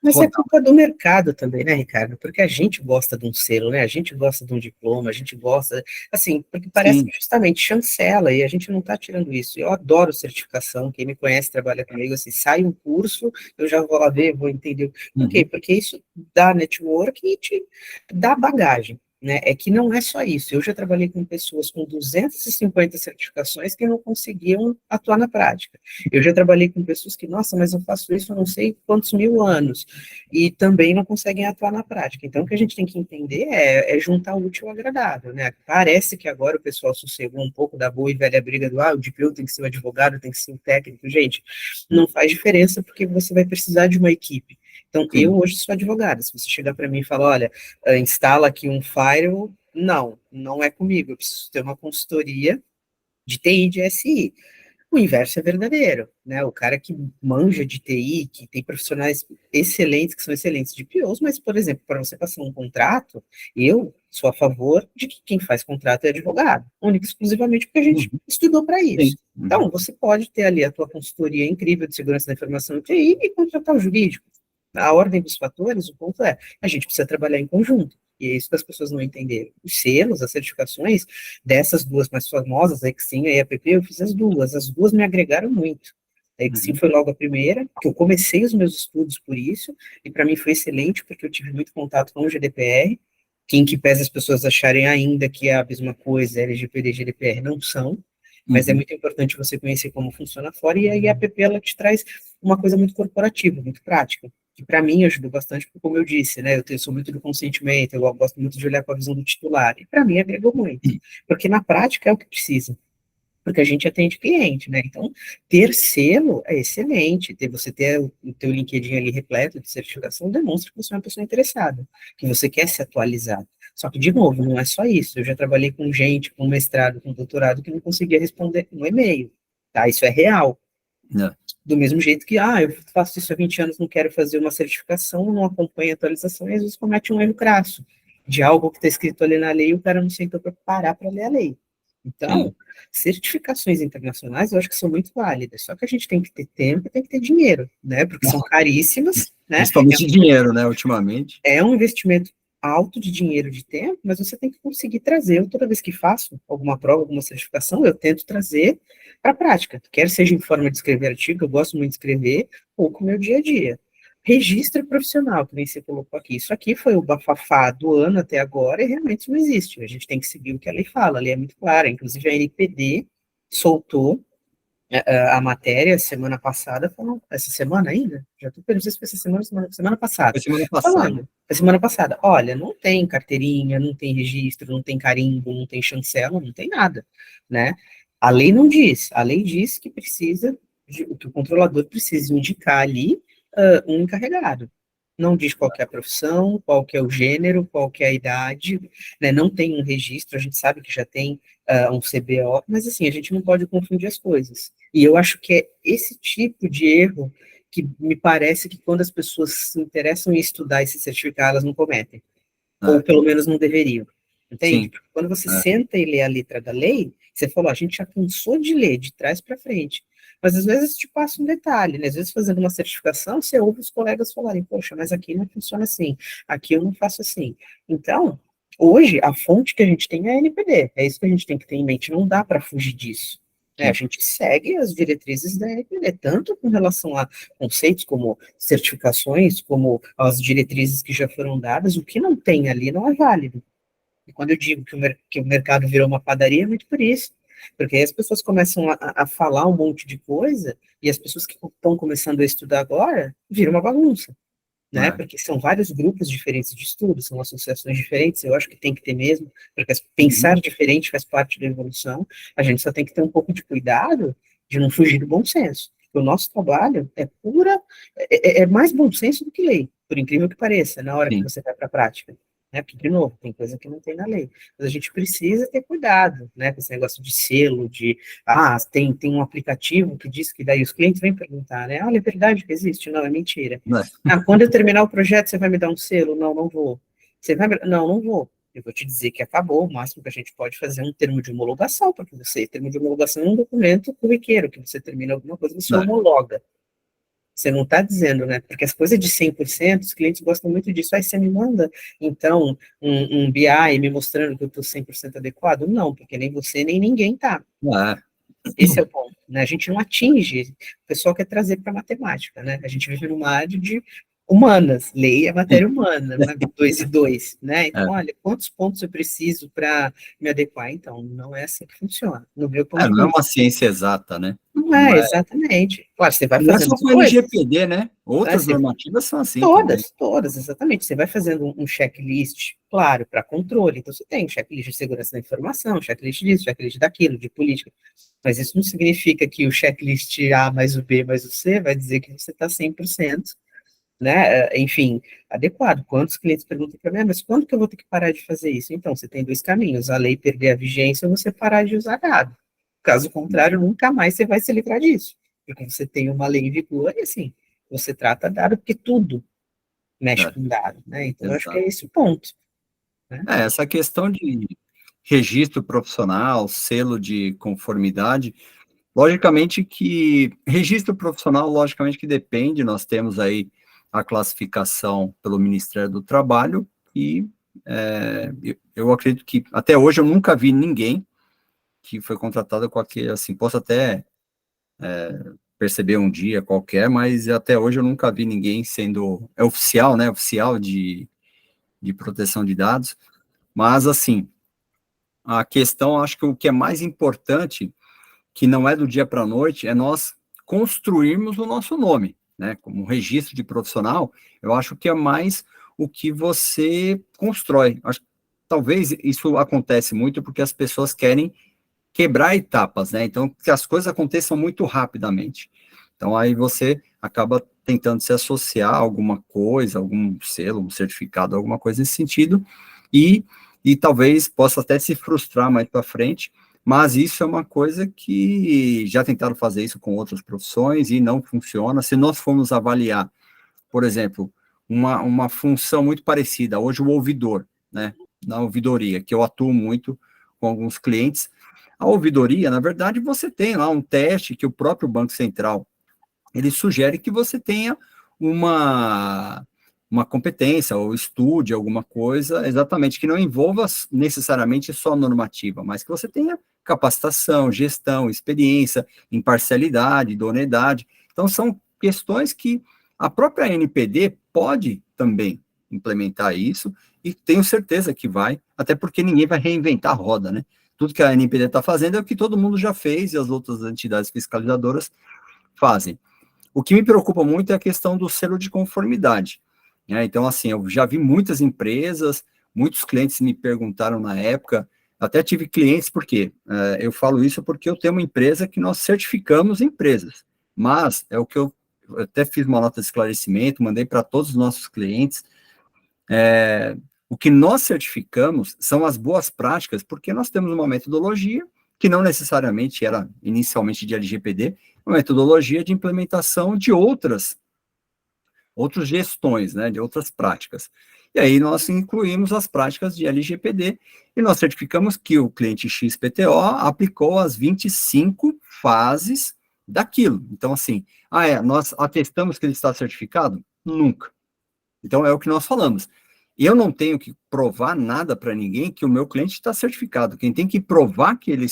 Mas é rodar. culpa do mercado também, né, Ricardo? Porque a gente gosta de um selo, né? A gente gosta de um diploma, a gente gosta, assim, porque parece Sim. que justamente chancela, e a gente não está tirando isso. Eu adoro certificação, quem me conhece, trabalha comigo, assim, sai um curso, eu já vou lá ver, vou entender. Por quê? Uhum. Porque isso dá network e te dá bagagem. Né, é que não é só isso. Eu já trabalhei com pessoas com 250 certificações que não conseguiam atuar na prática. Eu já trabalhei com pessoas que, nossa, mas eu faço isso há não sei quantos mil anos, e também não conseguem atuar na prática. Então, o que a gente tem que entender é juntar o útil ao agradável, né? Parece que agora o pessoal sossegou um pouco da boa e velha briga do, o DPO tem que ser o advogado, tem que ser o técnico. Gente, não faz diferença porque você vai precisar de uma equipe. Então, eu Sim. hoje sou advogada. Se você chegar para mim e falar, olha, instala aqui um firewall, não é comigo. Eu preciso ter uma consultoria de TI, de SI. O inverso é verdadeiro, né? O cara que manja de TI, que tem profissionais excelentes, que são excelentes de POs, mas, por exemplo, para você passar um contrato, eu sou a favor de que quem faz contrato é advogado, única e exclusivamente porque a gente Uhum. estudou para isso. Sim. Uhum. Então, você pode ter ali a tua consultoria incrível de segurança da informação e TI e contratar o jurídico. A ordem dos fatores, o ponto é, a gente precisa trabalhar em conjunto. E é isso que as pessoas não entenderam. Os selos, as certificações, dessas duas mais famosas, a Exim e a EPP, eu fiz as duas me agregaram muito. A Exim Uhum. foi logo a primeira, que eu comecei os meus estudos por isso, e para mim foi excelente, porque eu tive muito contato com o GDPR, que em que pese as pessoas acharem ainda que é a mesma coisa, LGPD e GDPR não são, mas é Uhum. muito importante você conhecer como funciona fora, e aí a APP, ela te traz uma coisa muito corporativa, muito prática, que para mim ajudou bastante, porque, como eu disse, né, eu sou muito do consentimento, eu gosto muito de olhar com a visão do titular, e para mim agregou muito, porque na prática é o que precisa, porque a gente atende cliente, né, então ter selo é excelente, você ter o teu LinkedIn ali repleto de certificação demonstra que você é uma pessoa interessada, que você quer se atualizar, só que, de novo, não é só isso, eu já trabalhei com gente com mestrado, com doutorado, que não conseguia responder no e-mail, tá, isso é real, É. do mesmo jeito que, eu faço isso há 20 anos, não quero fazer uma certificação, não acompanho a atualização, e às vezes comete um erro crasso. de algo que está escrito ali na lei, e o cara não sentou para parar para ler a lei. Então, certificações internacionais eu acho que são muito válidas, só que a gente tem que ter tempo e tem que ter dinheiro, né? Porque são caríssimas, né? Principalmente dinheiro, né, ultimamente. É um investimento alto de dinheiro, de tempo, mas você tem que conseguir trazer. Eu, toda vez que faço alguma prova, alguma certificação, eu tento trazer para a prática. Quer seja em forma de escrever artigo, eu gosto muito de escrever, ou com o meu dia a dia. Registro profissional, que nem você colocou aqui. Isso aqui foi o bafafá do ano até agora e realmente não existe. A gente tem que seguir o que a lei fala. A lei é muito clara. Inclusive, a NPD soltou a matéria semana passada, falando, essa semana ainda? Já estou pensando se foi essa semana passada. Foi semana passada. Falando, foi semana passada. Olha, não tem carteirinha, não tem registro, não tem carimbo, não tem chancela, não tem nada, né? A lei não diz. A lei diz que precisa, que o controlador precisa indicar ali um encarregado. Não diz qual que é a profissão, qual que é o gênero, qual que é a idade, né? Não tem um registro, a gente sabe que já tem um CBO, mas assim, a gente não pode confundir as coisas. E eu acho que é esse tipo de erro que me parece que quando as pessoas se interessam em estudar e se certificar, elas não cometem. Ou pelo menos não deveriam. Entende? Sim. Porque quando você senta e lê a letra da lei, você falou, a gente já cansou de ler de trás para frente. Mas às vezes te passa um detalhe, né? Às vezes fazendo uma certificação, você ouve os colegas falarem, poxa, mas aqui não funciona assim, aqui eu não faço assim. Então, hoje, a fonte que a gente tem é a NPD, é isso que a gente tem que ter em mente, não dá para fugir disso. A gente segue as diretrizes da NPD, tanto com relação a conceitos como certificações, como as diretrizes que já foram dadas, o que não tem ali não é válido. E quando eu digo que o mercado virou uma padaria, é muito por isso. Porque aí as pessoas começam a falar um monte de coisa, e as pessoas que estão começando a estudar agora, viram uma bagunça, né? Porque são vários grupos diferentes de estudo, são associações diferentes, eu acho que tem que ter mesmo, porque pensar diferente faz parte da evolução, a gente só tem que ter um pouco de cuidado de não fugir do bom senso. Porque o nosso trabalho é é mais bom senso do que lei, por incrível que pareça, na hora que você vai para a prática. Né? Porque, de novo, tem coisa que não tem na lei. Mas a gente precisa ter cuidado, né? Com esse negócio de selo, tem um aplicativo que diz que daí os clientes vêm perguntar, né? Olha, é verdade que existe? Não, é mentira. Quando eu terminar o projeto, você vai me dar um selo? Não, não vou. Não, não vou. Eu vou te dizer que acabou, o máximo que a gente pode fazer é um termo de homologação, porque termo de homologação é um documento corriqueiro, que você termina alguma coisa, você homologa. Você não está dizendo, né? Porque as coisas de 100%, os clientes gostam muito disso. Aí você me manda, então, um BI me mostrando que eu estou 100% adequado? Não, porque nem você, nem ninguém está. Esse é o ponto, né? A gente não atinge, o pessoal quer trazer para matemática, né? A gente vive numa área de humanas, lei é matéria humana, né? 2 e 2, né? Então, olha, quantos pontos eu preciso para me adequar? Então, não é assim que funciona, no meu ponto de Não é vista. uma ciência exata, né? Não é, exatamente. Claro, você vai Não é fazendo só as com coisas. LGPD, né? Outras normativas são assim também. Todas, exatamente. Você vai fazendo um checklist, claro, para controle. Então, você tem um checklist de segurança da informação, checklist disso, checklist daquilo, de política. Mas isso não significa que o checklist A mais o B mais o C vai dizer que você está 100%, né? Enfim, adequado. Quantos clientes perguntam para mim, mas quando que eu vou ter que parar de fazer isso? Então, você tem dois caminhos. A lei perder a vigência ou você parar de usar gado. Caso contrário, nunca mais você vai se livrar disso. Porque você tem uma lei em vigor e, assim, você trata dado, porque tudo mexe com dado, né? Então, eu acho que é esse o ponto. Né? Essa questão de registro profissional, selo de conformidade, registro profissional, logicamente que depende, nós temos aí a classificação pelo Ministério do Trabalho, e eu acredito que, até hoje, eu nunca vi ninguém que foi contratado com aquele, assim, posso até perceber um dia qualquer, mas até hoje eu nunca vi ninguém sendo, oficial, né, oficial de proteção de dados, mas, assim, a questão, acho que o que é mais importante, que não é do dia para a noite, é nós construirmos o nosso nome, né, como registro de profissional, eu acho que é mais o que você constrói. Talvez isso acontece muito porque as pessoas querem quebrar etapas, né, então que as coisas aconteçam muito rapidamente. Então aí você acaba tentando se associar a alguma coisa, algum selo, um certificado, alguma coisa nesse sentido, e talvez possa até se frustrar mais para frente, mas isso é uma coisa que já tentaram fazer isso com outras profissões e não funciona. Se nós formos avaliar, por exemplo, uma função muito parecida, hoje o ouvidor, né, na ouvidoria, que eu atuo muito com alguns clientes. A ouvidoria, na verdade, você tem lá um teste que o próprio Banco Central, ele sugere que você tenha uma competência ou estude alguma coisa, exatamente, que não envolva necessariamente só normativa, mas que você tenha capacitação, gestão, experiência, imparcialidade, idoneidade. Então, são questões que a própria NPD pode também implementar isso, e tenho certeza que vai, até porque ninguém vai reinventar a roda, né? Tudo que a NPD está fazendo é o que todo mundo já fez e as outras entidades fiscalizadoras fazem. O que me preocupa muito é a questão do selo de conformidade, né? Então, assim, eu já vi muitas empresas, muitos clientes me perguntaram na época, até tive clientes, porque eu falo isso porque eu tenho uma empresa que nós certificamos empresas, mas é o que eu até fiz uma nota de esclarecimento, mandei para todos os nossos clientes, o que nós certificamos são as boas práticas, porque nós temos uma metodologia que não necessariamente era inicialmente de LGPD, uma metodologia de implementação de outras gestões, né, de outras práticas. E aí nós incluímos as práticas de LGPD e nós certificamos que o cliente XPTO aplicou as 25 fases daquilo. Então, assim, nós atestamos que ele está certificado? Nunca. Então, é o que nós falamos. Eu não tenho que provar nada para ninguém que o meu cliente está certificado. Quem tem que provar que ele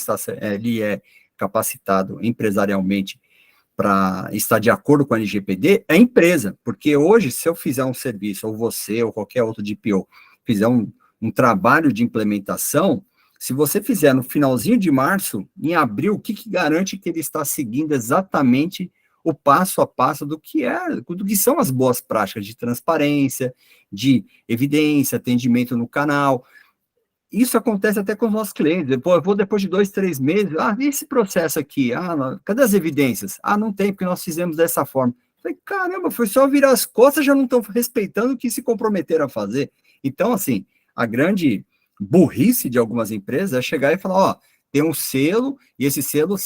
é capacitado empresarialmente para estar de acordo com a LGPD é a empresa, porque hoje, se eu fizer um serviço, ou você, ou qualquer outro DPO, fizer um trabalho de implementação, se você fizer no finalzinho de março, em abril, o que garante que ele está seguindo exatamente o passo a passo do que são as boas práticas de transparência, de evidência, atendimento no canal. Isso acontece até com os nossos clientes. Pô, eu vou depois de 2, 3 meses, e esse processo aqui? Cadê as evidências? Não tem, porque nós fizemos dessa forma. Falei, caramba, foi só virar as costas, já não estão respeitando o que se comprometeram a fazer. Então, assim, a grande burrice de algumas empresas é chegar e falar, tem um selo, e esse selo,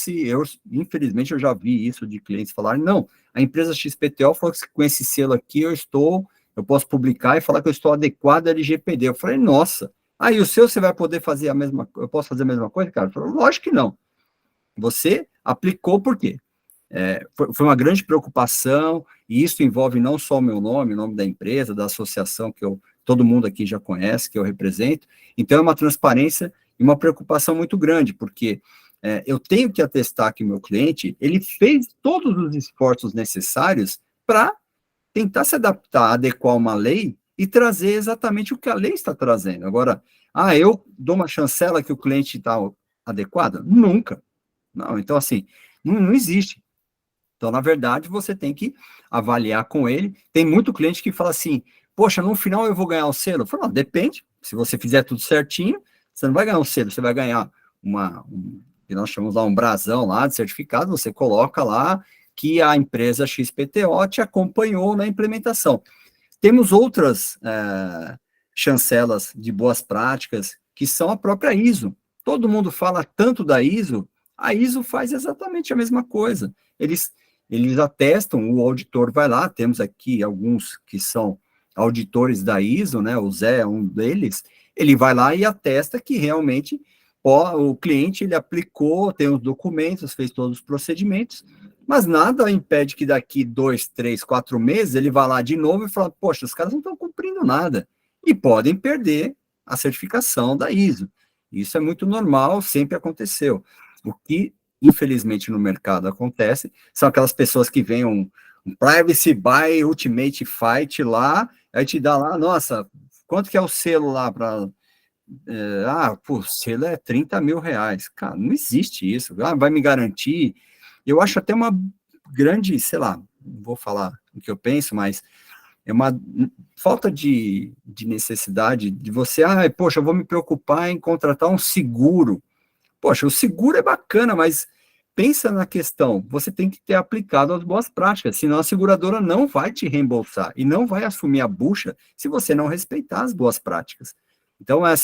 infelizmente, eu já vi isso de clientes falarem, não, a empresa XPTO falou que com esse selo aqui eu posso publicar e falar que eu estou adequado à LGPD. Eu falei, nossa, e o seu você vai poder fazer eu posso fazer a mesma coisa, cara? Eu falei, lógico que não. Você aplicou por quê? Foi uma grande preocupação, e isso envolve não só o meu nome, o nome da empresa, da associação que todo mundo aqui já conhece, que eu represento. Então, é uma transparência e uma preocupação muito grande, porque eu tenho que atestar que o meu cliente, ele fez todos os esforços necessários para tentar se adaptar, adequar uma lei e trazer exatamente o que a lei está trazendo. Agora, eu dou uma chancela que o cliente está adequado? Nunca. Não, então, assim, não existe. Então, na verdade, você tem que avaliar com ele. Tem muito cliente que fala assim, poxa, no final eu vou ganhar o selo. Eu falo, não, depende. Se você fizer tudo certinho, você não vai ganhar um selo, você vai ganhar que nós chamamos lá um brasão lá de certificado, você coloca lá que a empresa XPTO te acompanhou na implementação. Temos outras chancelas de boas práticas, que são a própria ISO. Todo mundo fala tanto da ISO, a ISO faz exatamente a mesma coisa. Eles atestam, o auditor vai lá, temos aqui alguns que são auditores da ISO, né, o Zé é um deles, ele vai lá e atesta que realmente o cliente ele aplicou, tem os documentos, fez todos os procedimentos, mas nada impede que daqui 2, 3, 4 meses ele vá lá de novo e fala, poxa, os caras não estão cumprindo nada, e podem perder a certificação da ISO. Isso é muito normal, sempre aconteceu. O que, infelizmente, no mercado acontece, são aquelas pessoas que veem um Privacy by Ultimate Fight lá, aí te dá lá, nossa, quanto que é o selo lá para... o selo é 30 mil reais. Cara, não existe isso. Vai me garantir... Eu acho até uma grande, sei lá, não vou falar o que eu penso, mas é uma falta de necessidade de você, poxa, eu vou me preocupar em contratar um seguro. Poxa, o seguro é bacana, mas pensa na questão, você tem que ter aplicado as boas práticas, senão a seguradora não vai te reembolsar e não vai assumir a bucha se você não respeitar as boas práticas. Então, é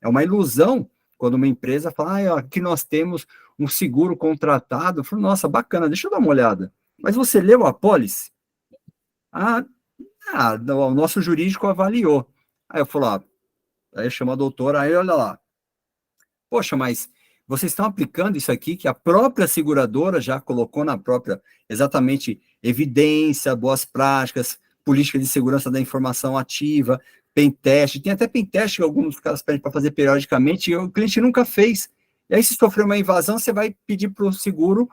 uma ilusão quando uma empresa fala, aqui nós temos um seguro contratado. Eu falo, nossa, bacana, deixa eu dar uma olhada. Mas você leu a apólice? O nosso jurídico avaliou. Aí eu falo, Aí chama a doutora, aí olha lá. Poxa, mas vocês estão aplicando isso aqui que a própria seguradora já colocou na própria, exatamente, evidência, boas práticas, política de segurança da informação ativa, pentest, tem até pentest que alguns caras pedem para fazer periodicamente e o cliente nunca fez. E aí, se sofrer uma invasão, você vai pedir para o seguro,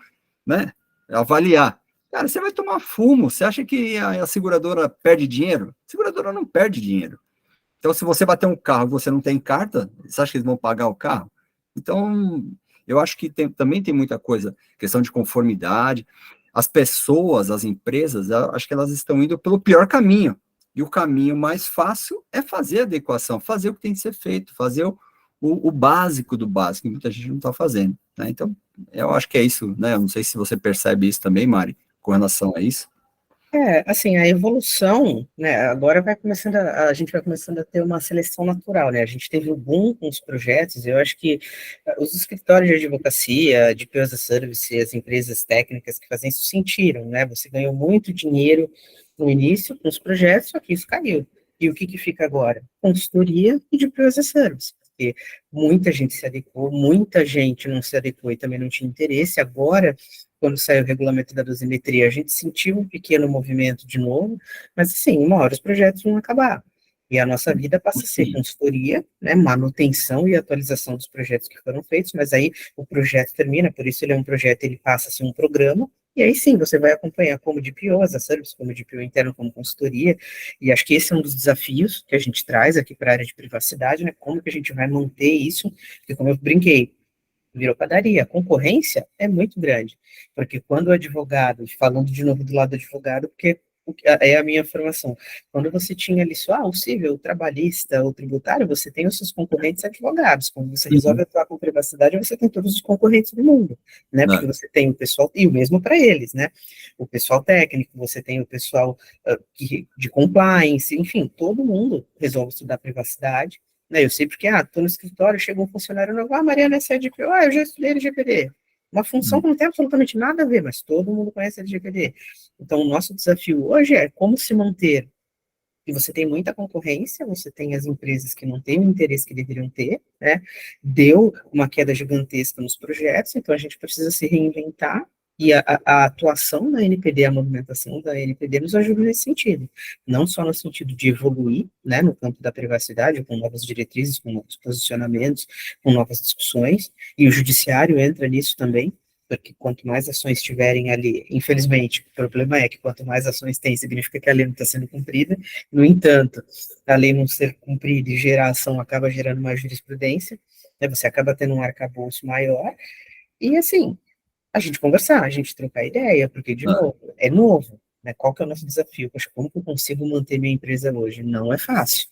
né, avaliar. Cara, você vai tomar fumo, você acha que a seguradora perde dinheiro? A seguradora não perde dinheiro. Então, se você bater um carro e você não tem carta, você acha que eles vão pagar o carro? Então, eu acho que também tem muita coisa, questão de conformidade. As pessoas, as empresas, eu acho que elas estão indo pelo pior caminho. E o caminho mais fácil é fazer a adequação, fazer o que tem que ser feito, fazer o básico do básico, que muita gente não está fazendo. Né? Então, eu acho que é isso, né? Eu não sei se você percebe isso também, Mari, com relação a isso. Assim, a evolução, né, agora vai começando, a gente vai começando a ter uma seleção natural, né, a gente teve o boom com os projetos, eu acho que os escritórios de advocacia, de PO as a Service, as empresas técnicas que fazem isso sentiram, né, você ganhou muito dinheiro no início com os projetos, só que isso caiu. E o que que fica agora? Consultoria e de PO as a Service, porque muita gente se adequou, muita gente não se adequou e também não tinha interesse, agora quando saiu o regulamento da dosimetria, a gente sentiu um pequeno movimento de novo, mas assim, uma hora os projetos vão acabar. E a nossa vida passa a ser consultoria, né, manutenção e atualização dos projetos que foram feitos, mas aí o projeto termina, por isso ele é um projeto, ele passa a ser um programa, e aí sim, você vai acompanhar como DPO, as service, como DPO interno, como consultoria, e acho que esse é um dos desafios que a gente traz aqui para a área de privacidade, né, como que a gente vai manter isso, porque como eu brinquei, virou padaria. A concorrência é muito grande, porque quando o advogado, falando de novo do lado do advogado, porque é a minha formação, quando você tinha ali só o civil, o trabalhista, o tributário, você tem os seus concorrentes advogados. Quando você resolve atuar com privacidade, você tem todos os concorrentes do mundo, né? Porque você tem o pessoal, e o mesmo para eles, né? O pessoal técnico, você tem o pessoal de compliance, enfim, todo mundo resolve estudar privacidade, né, eu sei porque, tô no escritório, chega um funcionário novo, Mariana, essa é de LGPD, eu já estudei LGPD. Uma função que não tem absolutamente nada a ver, mas todo mundo conhece LGPD. Então, o nosso desafio hoje é como se manter, e você tem muita concorrência, você tem as empresas que não têm o interesse que deveriam ter, né, deu uma queda gigantesca nos projetos, então a gente precisa se reinventar, e a atuação da NPD, a movimentação da NPD nos ajuda nesse sentido, não só no sentido de evoluir, né, no campo da privacidade, com novas diretrizes, com novos posicionamentos, com novas discussões, e o judiciário entra nisso também, porque quanto mais ações tiverem ali, infelizmente, o problema é que quanto mais ações tem, significa que a lei não está sendo cumprida, no entanto, a lei não ser cumprida e gerar ação acaba gerando mais jurisprudência, né, você acaba tendo um arcabouço maior, e assim, a gente conversar, a gente trocar ideia, porque, de novo, é novo, né? Qual que é o nosso desafio? Poxa, como que eu consigo manter minha empresa hoje? Não é fácil.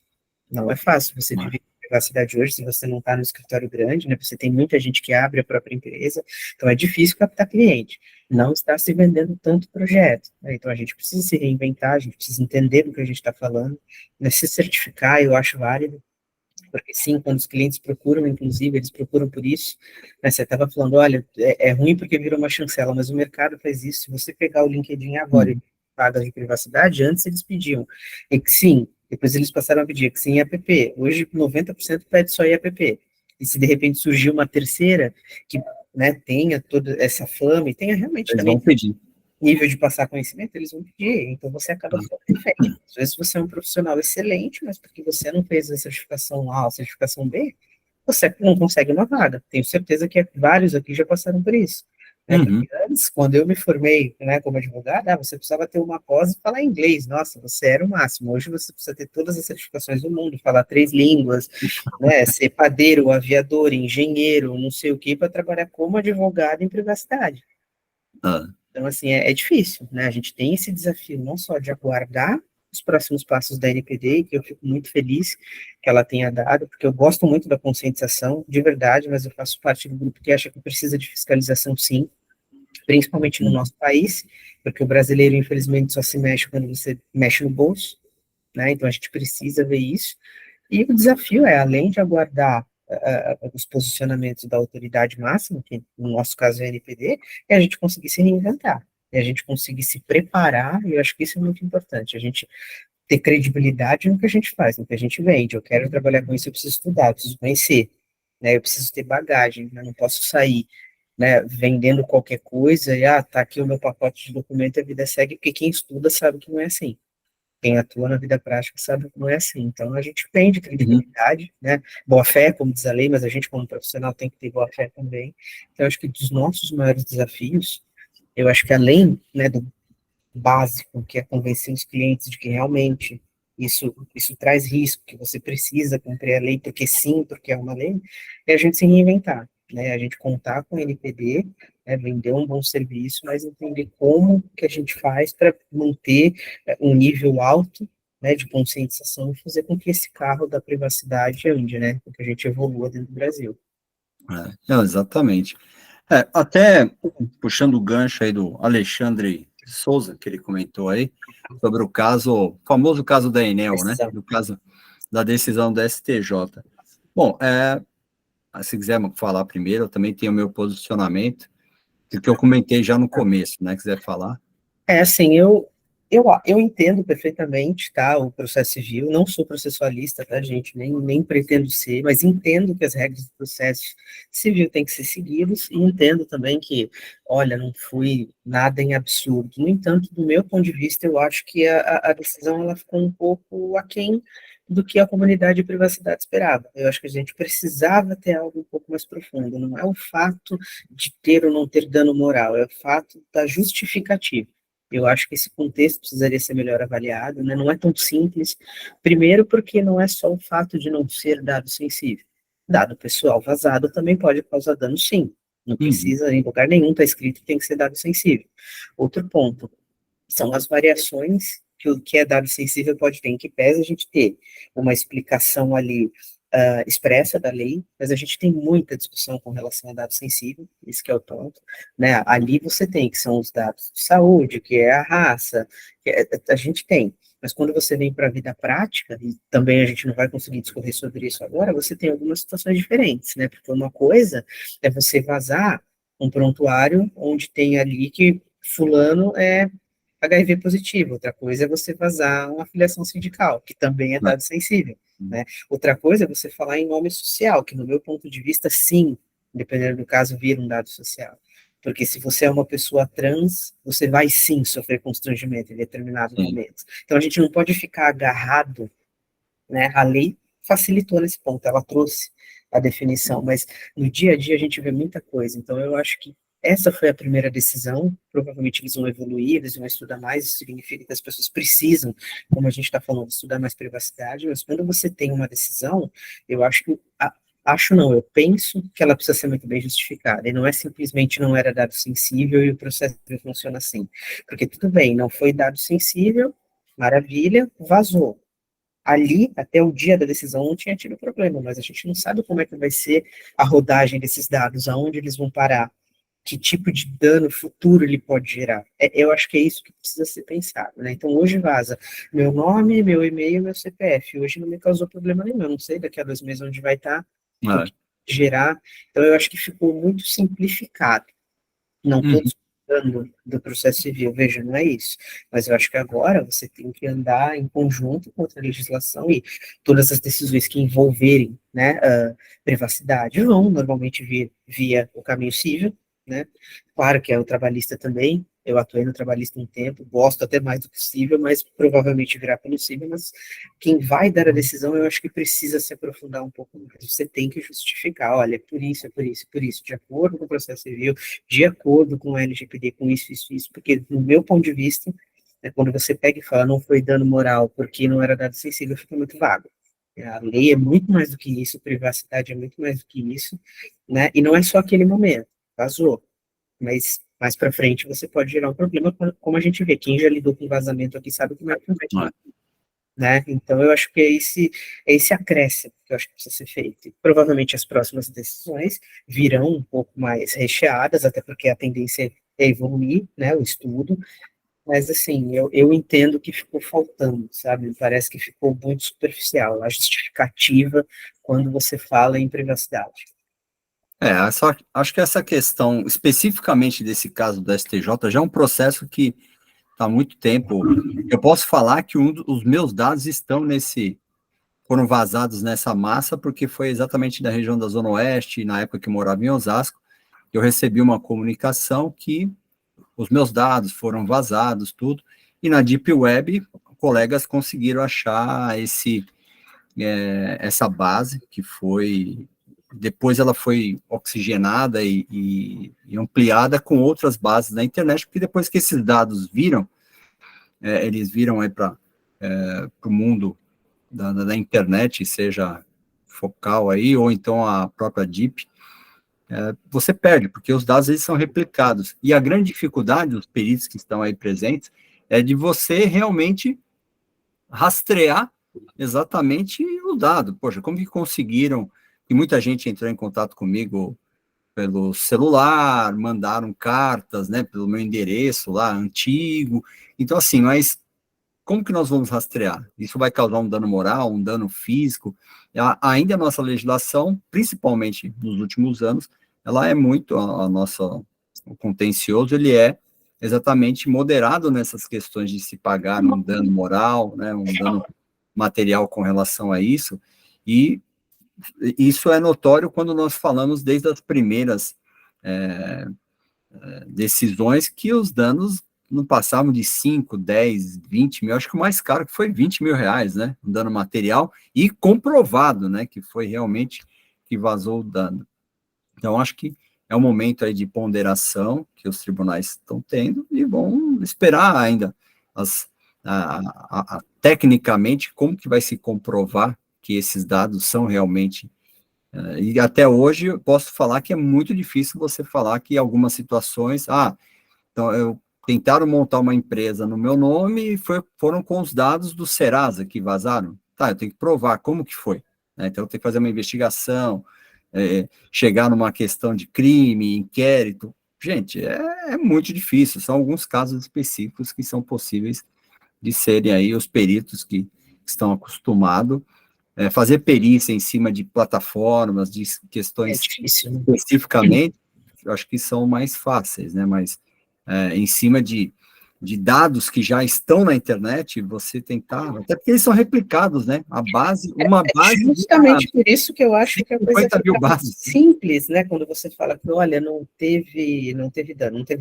Não é fácil você viver em privacidade hoje se você não está no escritório grande, né? Você tem muita gente que abre a própria empresa, então é difícil captar cliente. Não está se vendendo tanto projeto, né? Então a gente precisa se reinventar, a gente precisa entender do que a gente está falando, né? Se certificar, eu acho válido, porque sim, quando os clientes procuram, inclusive, eles procuram por isso, né, você estava falando, olha, é ruim porque virou uma chancela, mas o mercado faz isso, se você pegar o LinkedIn agora e paga de privacidade, antes eles pediam, e que sim, depois eles passaram a pedir que sim app, hoje 90% pede só IAPP, e se de repente surgir uma terceira, que, né, tenha toda essa fama, e tenha realmente Eles também vão pedir. nível de passar conhecimento, eles vão pedir, então você acaba ficando refém. Às vezes você é um profissional excelente, mas porque você não fez a certificação A, a certificação B, você não consegue uma vaga. Tenho certeza que vários aqui já passaram por isso. Né? Porque antes, quando eu me formei, né, como advogada, você precisava ter uma pós e falar inglês. Nossa, você era o máximo. Hoje você precisa ter todas as certificações do mundo, falar 3 línguas, né, ser padeiro, aviador, engenheiro, não sei o que, para trabalhar como advogado em privacidade. Então, assim, é difícil, né? A gente tem esse desafio não só de aguardar os próximos passos da NPD, que eu fico muito feliz que ela tenha dado, porque eu gosto muito da conscientização, de verdade, mas eu faço parte do grupo que acha que precisa de fiscalização, sim, principalmente no nosso país, porque o brasileiro, infelizmente, só se mexe quando você mexe no bolso, né? Então, a gente precisa ver isso. E o desafio é, além de aguardar os posicionamentos da autoridade máxima, que no nosso caso é a NPD, é a gente conseguir se reinventar, é a gente conseguir se preparar, e eu acho que isso é muito importante, a gente ter credibilidade no que a gente faz, no que a gente vende. Eu quero trabalhar com isso, eu preciso estudar, eu preciso conhecer, né? Eu preciso ter bagagem, eu não posso sair, né, vendendo qualquer coisa e, tá aqui o meu pacote de documento e a vida segue, porque quem estuda sabe que não é assim. Quem atua na vida prática sabe que não é assim. Então, a gente vende credibilidade, né? Boa fé, como diz a lei, mas a gente, como profissional, tem que ter boa fé também. Então, eu acho que dos nossos maiores desafios, eu acho que além, né, do básico, que é convencer os clientes de que realmente isso traz risco, que você precisa cumprir a lei, porque sim, porque é uma lei, é a gente se reinventar, né? A gente contar com o NPD, né, vender um bom serviço, mas entender como que a gente faz para manter um nível alto, né, de conscientização e fazer com que esse carro da privacidade ande, né? Com que a gente evolua dentro do Brasil. Não, exatamente. Até puxando o gancho aí do Alexandre Souza, que ele comentou aí, sobre o famoso caso da Enel, né? No caso da decisão da STJ. Bom, se quiser falar primeiro, eu também tenho o meu posicionamento, que eu comentei já no começo, né? Quiser falar. Assim, eu entendo perfeitamente, tá, o processo civil, não sou processualista, tá, gente, nem pretendo ser, mas entendo que as regras do processo civil têm que ser seguidas, e entendo também que, olha, não fui nada em absurdo. No entanto, do meu ponto de vista, eu acho que a decisão, ela ficou um pouco aquém do que a comunidade de privacidade esperava. Eu acho que a gente precisava ter algo um pouco mais profundo, não é o fato de ter ou não ter dano moral, é o fato da justificativa. Eu acho que esse contexto precisaria ser melhor avaliado, né? Não é tão simples. Primeiro, porque não é só o fato de não ser dado sensível. Dado pessoal vazado também pode causar dano, sim. Não precisa, em lugar nenhum está escrito que tem que ser dado sensível. Outro ponto, são as variações que o que é dado sensível pode ter, em que pese a gente ter uma explicação ali expressa da lei, mas a gente tem muita discussão com relação a dado sensível, isso que é o ponto, né? Ali você tem, que são os dados de saúde, que é a raça, a gente tem, mas quando você vem para a vida prática, e também a gente não vai conseguir discorrer sobre isso agora, você tem algumas situações diferentes, né? Porque uma coisa é você vazar um prontuário onde tem ali que fulano é HIV positivo, outra coisa é você vazar uma filiação sindical, que também é dado sensível, né? Outra coisa é você falar em nome social, que no meu ponto de vista, sim, dependendo do caso, vira um dado social. Porque se você é uma pessoa trans, você vai sim sofrer constrangimento em determinados momentos. Então a gente não pode ficar agarrado, né? A lei facilitou nesse ponto, ela trouxe a definição, mas no dia a dia a gente vê muita coisa, então eu acho que essa foi a primeira decisão, provavelmente eles vão evoluir, eles vão estudar mais, isso significa que as pessoas precisam, como a gente está falando, estudar mais privacidade, mas quando você tem uma decisão, eu acho que, acho não, eu penso que ela precisa ser muito bem justificada, e não é simplesmente não era dado sensível e o processo funciona assim, porque tudo bem, não foi dado sensível, maravilha, vazou, ali, até o dia da decisão, não tinha tido problema, mas a gente não sabe como é que vai ser a rodagem desses dados, aonde eles vão parar, que tipo de dano futuro ele pode gerar. Eu acho que é isso que precisa ser pensado, né? Então, hoje vaza meu nome, meu e-mail, meu CPF. Hoje não me causou problema nenhum, eu não sei daqui a 2 meses onde vai estar, o que gerar. Então, eu acho que ficou muito simplificado. Não estou discordando do processo civil, veja, não é isso. Mas eu acho que agora você tem que andar em conjunto com outra legislação e todas as decisões que envolverem, né, a privacidade vão normalmente vir via o caminho civil, né? Claro que é o trabalhista também, eu atuei no trabalhista um tempo, gosto até mais do que civil, mas provavelmente virá pelo civil, mas quem vai dar a decisão, eu acho que precisa se aprofundar um pouco mais. Você tem que justificar, olha, é por isso, é por isso, é por isso, de acordo com o processo civil, de acordo com o LGPD, com isso, porque, no meu ponto de vista, quando você pega e fala, não foi dano moral porque não era dado sensível, fica muito vago. A lei é muito mais do que isso, privacidade é muito mais do que isso, né? E não é só aquele momento, vazou. Mas mais para frente você pode gerar um problema, como a gente vê. Quem já lidou com vazamento aqui sabe que não é problema, né? Então eu acho que é esse acréscimo que eu acho que precisa ser feito. E provavelmente as próximas decisões virão um pouco mais recheadas, até porque a tendência é evoluir, né, o estudo, mas assim, eu entendo que ficou faltando, sabe? Parece que ficou muito superficial a justificativa quando você fala em privacidade. Acho que essa questão, especificamente desse caso do STJ, já é um processo que há muito tempo. Eu posso falar que os meus dados foram vazados nessa massa, porque foi exatamente da região da Zona Oeste, na época que eu morava em Osasco, eu recebi uma comunicação que os meus dados foram vazados, tudo, e na Deep Web, colegas conseguiram achar essa base, que depois ela foi oxigenada e ampliada com outras bases na internet, porque depois que esses dados eles viram aí para o mundo da internet, seja focal aí, ou então a própria Deep, você perde, porque os dados eles são replicados. E a grande dificuldade dos peritos que estão aí presentes é de você realmente rastrear exatamente o dado. Poxa, como que conseguiram? E muita gente entrou em contato comigo pelo celular, mandaram cartas, né, pelo meu endereço lá, antigo. Então, assim, mas como que nós vamos rastrear? Isso vai causar um dano moral, um dano físico? Ainda a nossa legislação, principalmente nos últimos anos, ela é muito, o contencioso, ele é exatamente moderado nessas questões de se pagar um dano moral, né, um dano material com relação a isso, e isso é notório quando nós falamos desde as primeiras decisões que os danos não passavam de 5, 10, 20 mil, acho que o mais caro que foi 20 mil reais, né, um dano material, e comprovado, né, que foi realmente que vazou o dano. Então, acho que é um momento aí de ponderação que os tribunais estão tendo e vão esperar ainda tecnicamente como que vai se comprovar que esses dados são realmente. E até hoje eu posso falar que é muito difícil você falar que em algumas situações, então tentaram montar uma empresa no meu nome e foram com os dados do Serasa que vazaram. Tá, eu tenho que provar como que foi, né? Então eu tenho que fazer uma investigação, chegar numa questão de crime, inquérito. Gente, é muito difícil, são alguns casos específicos que são possíveis de serem aí os peritos que estão acostumados fazer perícia em cima de plataformas, de questões difícil, né? Especificamente, eu acho que são mais fáceis, né? Mas em cima de dados que já estão na internet, você tentar, até porque eles são replicados, né? Uma base. Justamente por isso que eu acho que a coisa fica bases. simples, né? Quando você fala que, olha, não teve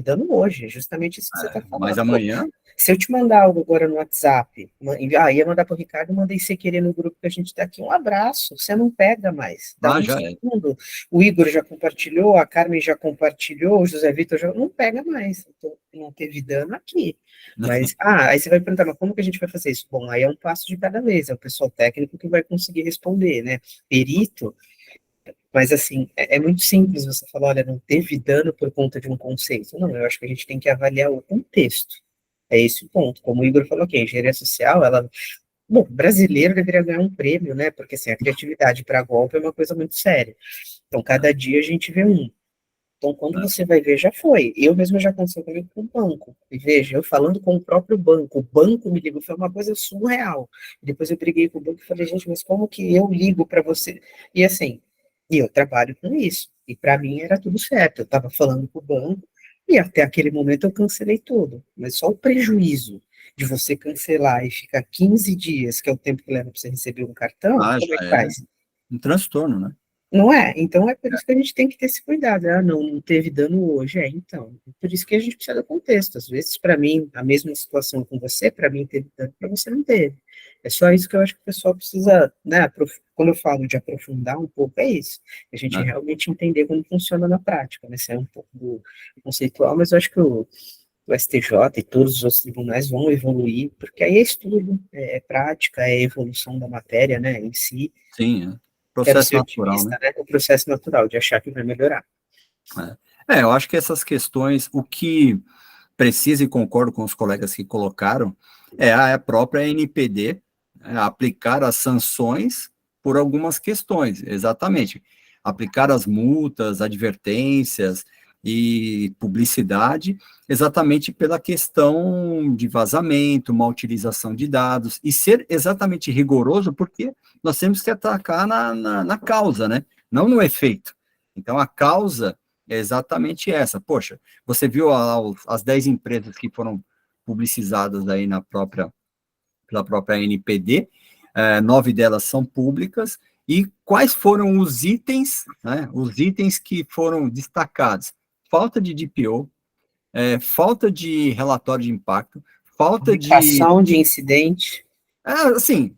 dano hoje, justamente isso que você está falando. Mas amanhã. Se eu te mandar algo agora no WhatsApp, ia mandar para o Ricardo, mandei sem querer no grupo que a gente está aqui, um abraço, você não pega mais. Dá um segundo. O Igor já compartilhou, a Carmen já compartilhou, o José Vitor já não pega mais. Então, não teve dano aqui. Mas, aí você vai perguntar, mas como que a gente vai fazer isso? Bom, aí é um passo de cada vez, é o pessoal técnico que vai conseguir responder, né? Perito, mas assim, é muito simples você falar, olha, não teve dano por conta de um conceito. Não, eu acho que a gente tem que avaliar o contexto. É esse o ponto. Como o Igor falou aqui, a engenharia social, bom, brasileiro deveria ganhar um prêmio, né? Porque assim, a criatividade para golpe é uma coisa muito séria. Então, cada dia a gente vê um. Então, quando você vai ver, já foi. Eu mesmo já aconteceu comigo com o banco. E veja, eu falando com o próprio banco, o banco me ligou, foi uma coisa surreal. Depois eu briguei com o banco e falei, gente, mas como que eu ligo para você? E assim, eu trabalho com isso. E para mim era tudo certo. Eu estava falando com o banco e até aquele momento eu cancelei tudo. Mas só o prejuízo de você cancelar e ficar 15 dias, que é o tempo que leva para você receber um cartão, como é que faz? Um transtorno, né? Não é? Então é por isso que a gente tem que ter esse cuidado. Não teve dano hoje. Então. Por isso que a gente precisa do contexto. Às vezes, para mim, a mesma situação com você, para mim teve dano, para você não teve. É só isso que eu acho que o pessoal precisa, né? Quando eu falo de aprofundar um pouco, é isso. A gente realmente entender como funciona na prática, né? Isso é um pouco do conceitual, mas eu acho que o STJ e todos os outros tribunais vão evoluir, porque aí é estudo, é prática, é evolução da matéria, né, em si. Sim, processo natural, né? O processo natural de achar que vai melhorar. Eu acho que essas questões, o que precisa, e concordo com os colegas que colocaram, é a própria NPD aplicar as sanções por algumas questões, exatamente. Aplicar as multas, advertências e publicidade, exatamente pela questão de vazamento, má utilização de dados, e ser exatamente rigoroso, porque nós temos que atacar na causa, né? Não no efeito. Então, a causa é exatamente essa. Poxa, você viu as 10 empresas que foram publicizadas aí pela própria NPD, 9 delas são públicas, e quais foram os itens, né, os itens que foram destacados? Falta de DPO, falta de relatório de impacto, falta de incidente. Assim,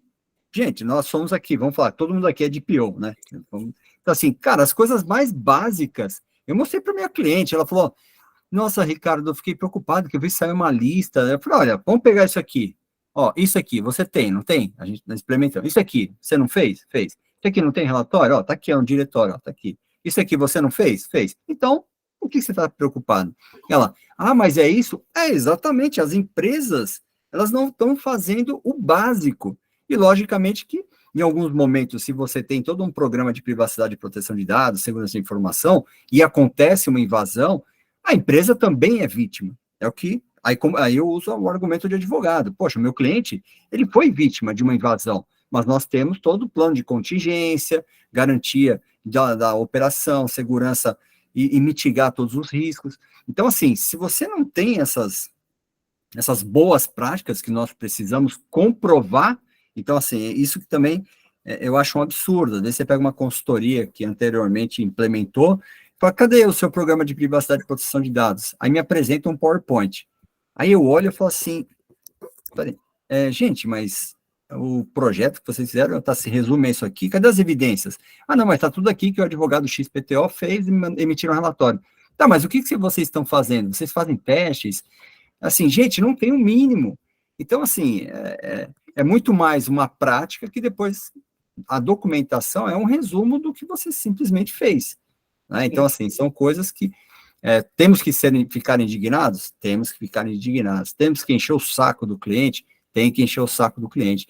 gente, nós somos aqui, vamos falar, todo mundo aqui é DPO, né? Então, assim, cara, as coisas mais básicas, eu mostrei para minha cliente, ela falou, nossa, Ricardo, eu fiquei preocupado, que eu vi sair uma lista, eu falei, olha, vamos pegar isso aqui, ó, isso aqui, você tem, não tem? A gente implementando, isso aqui, você não fez? Fez. Isso aqui não tem relatório? Ó, tá aqui, é um diretório, ó, tá aqui. Isso aqui você não fez? Fez. Então, por que você está preocupado? Ela, mas é isso? Exatamente, as empresas, elas não estão fazendo o básico. E, logicamente, que em alguns momentos, se você tem todo um programa de privacidade e proteção de dados, segurança de informação, e acontece uma invasão, a empresa também é vítima. É o que... Aí eu uso o argumento de advogado. Poxa, meu cliente, ele foi vítima de uma invasão, mas nós temos todo o plano de contingência, garantia da operação, segurança e mitigar todos os riscos. Então, assim, se você não tem essas boas práticas que nós precisamos comprovar, então, assim, isso que também eu acho um absurdo. Às vezes você pega uma consultoria que anteriormente implementou, fala, cadê o seu programa de privacidade e proteção de dados? Aí me apresenta um PowerPoint. Aí eu olho e falo assim, gente, mas o projeto que vocês fizeram se resume a isso aqui, cadê as evidências? Não, mas está tudo aqui que o advogado XPTO fez e emitiram um relatório. Tá, mas o que vocês estão fazendo? Vocês fazem testes? Assim, gente, não tem o mínimo. Então, assim, é muito mais uma prática que depois a documentação é um resumo do que você simplesmente fez. Né? Então, assim, são coisas que temos que ficar indignados? Temos que ficar indignados. Temos que encher o saco do cliente? Tem que encher o saco do cliente.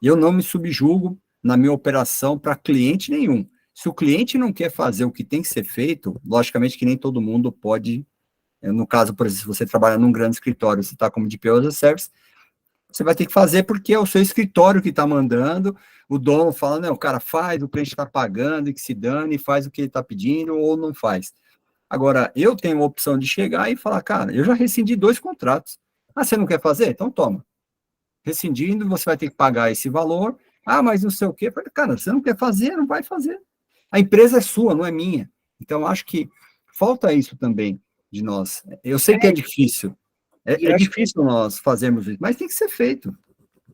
Eu não me subjugo na minha operação para cliente nenhum. Se o cliente não quer fazer o que tem que ser feito, logicamente que nem todo mundo pode. No caso, por exemplo, se você trabalha num grande escritório, você está como DPO as a Service, você vai ter que fazer porque é o seu escritório que está mandando, o dono fala, não, o cara faz, o cliente está pagando, e que se dane, faz o que ele está pedindo ou não faz. Agora, eu tenho a opção de chegar e falar, cara, eu já rescindi 2 contratos. Você não quer fazer? Então toma. Rescindindo, você vai ter que pagar esse valor. Mas não sei o quê. Cara, você não quer fazer, não vai fazer. A empresa é sua, não é minha. Então, acho que falta isso também de nós. Eu sei que é difícil. É difícil nós fazermos isso, mas tem que ser feito.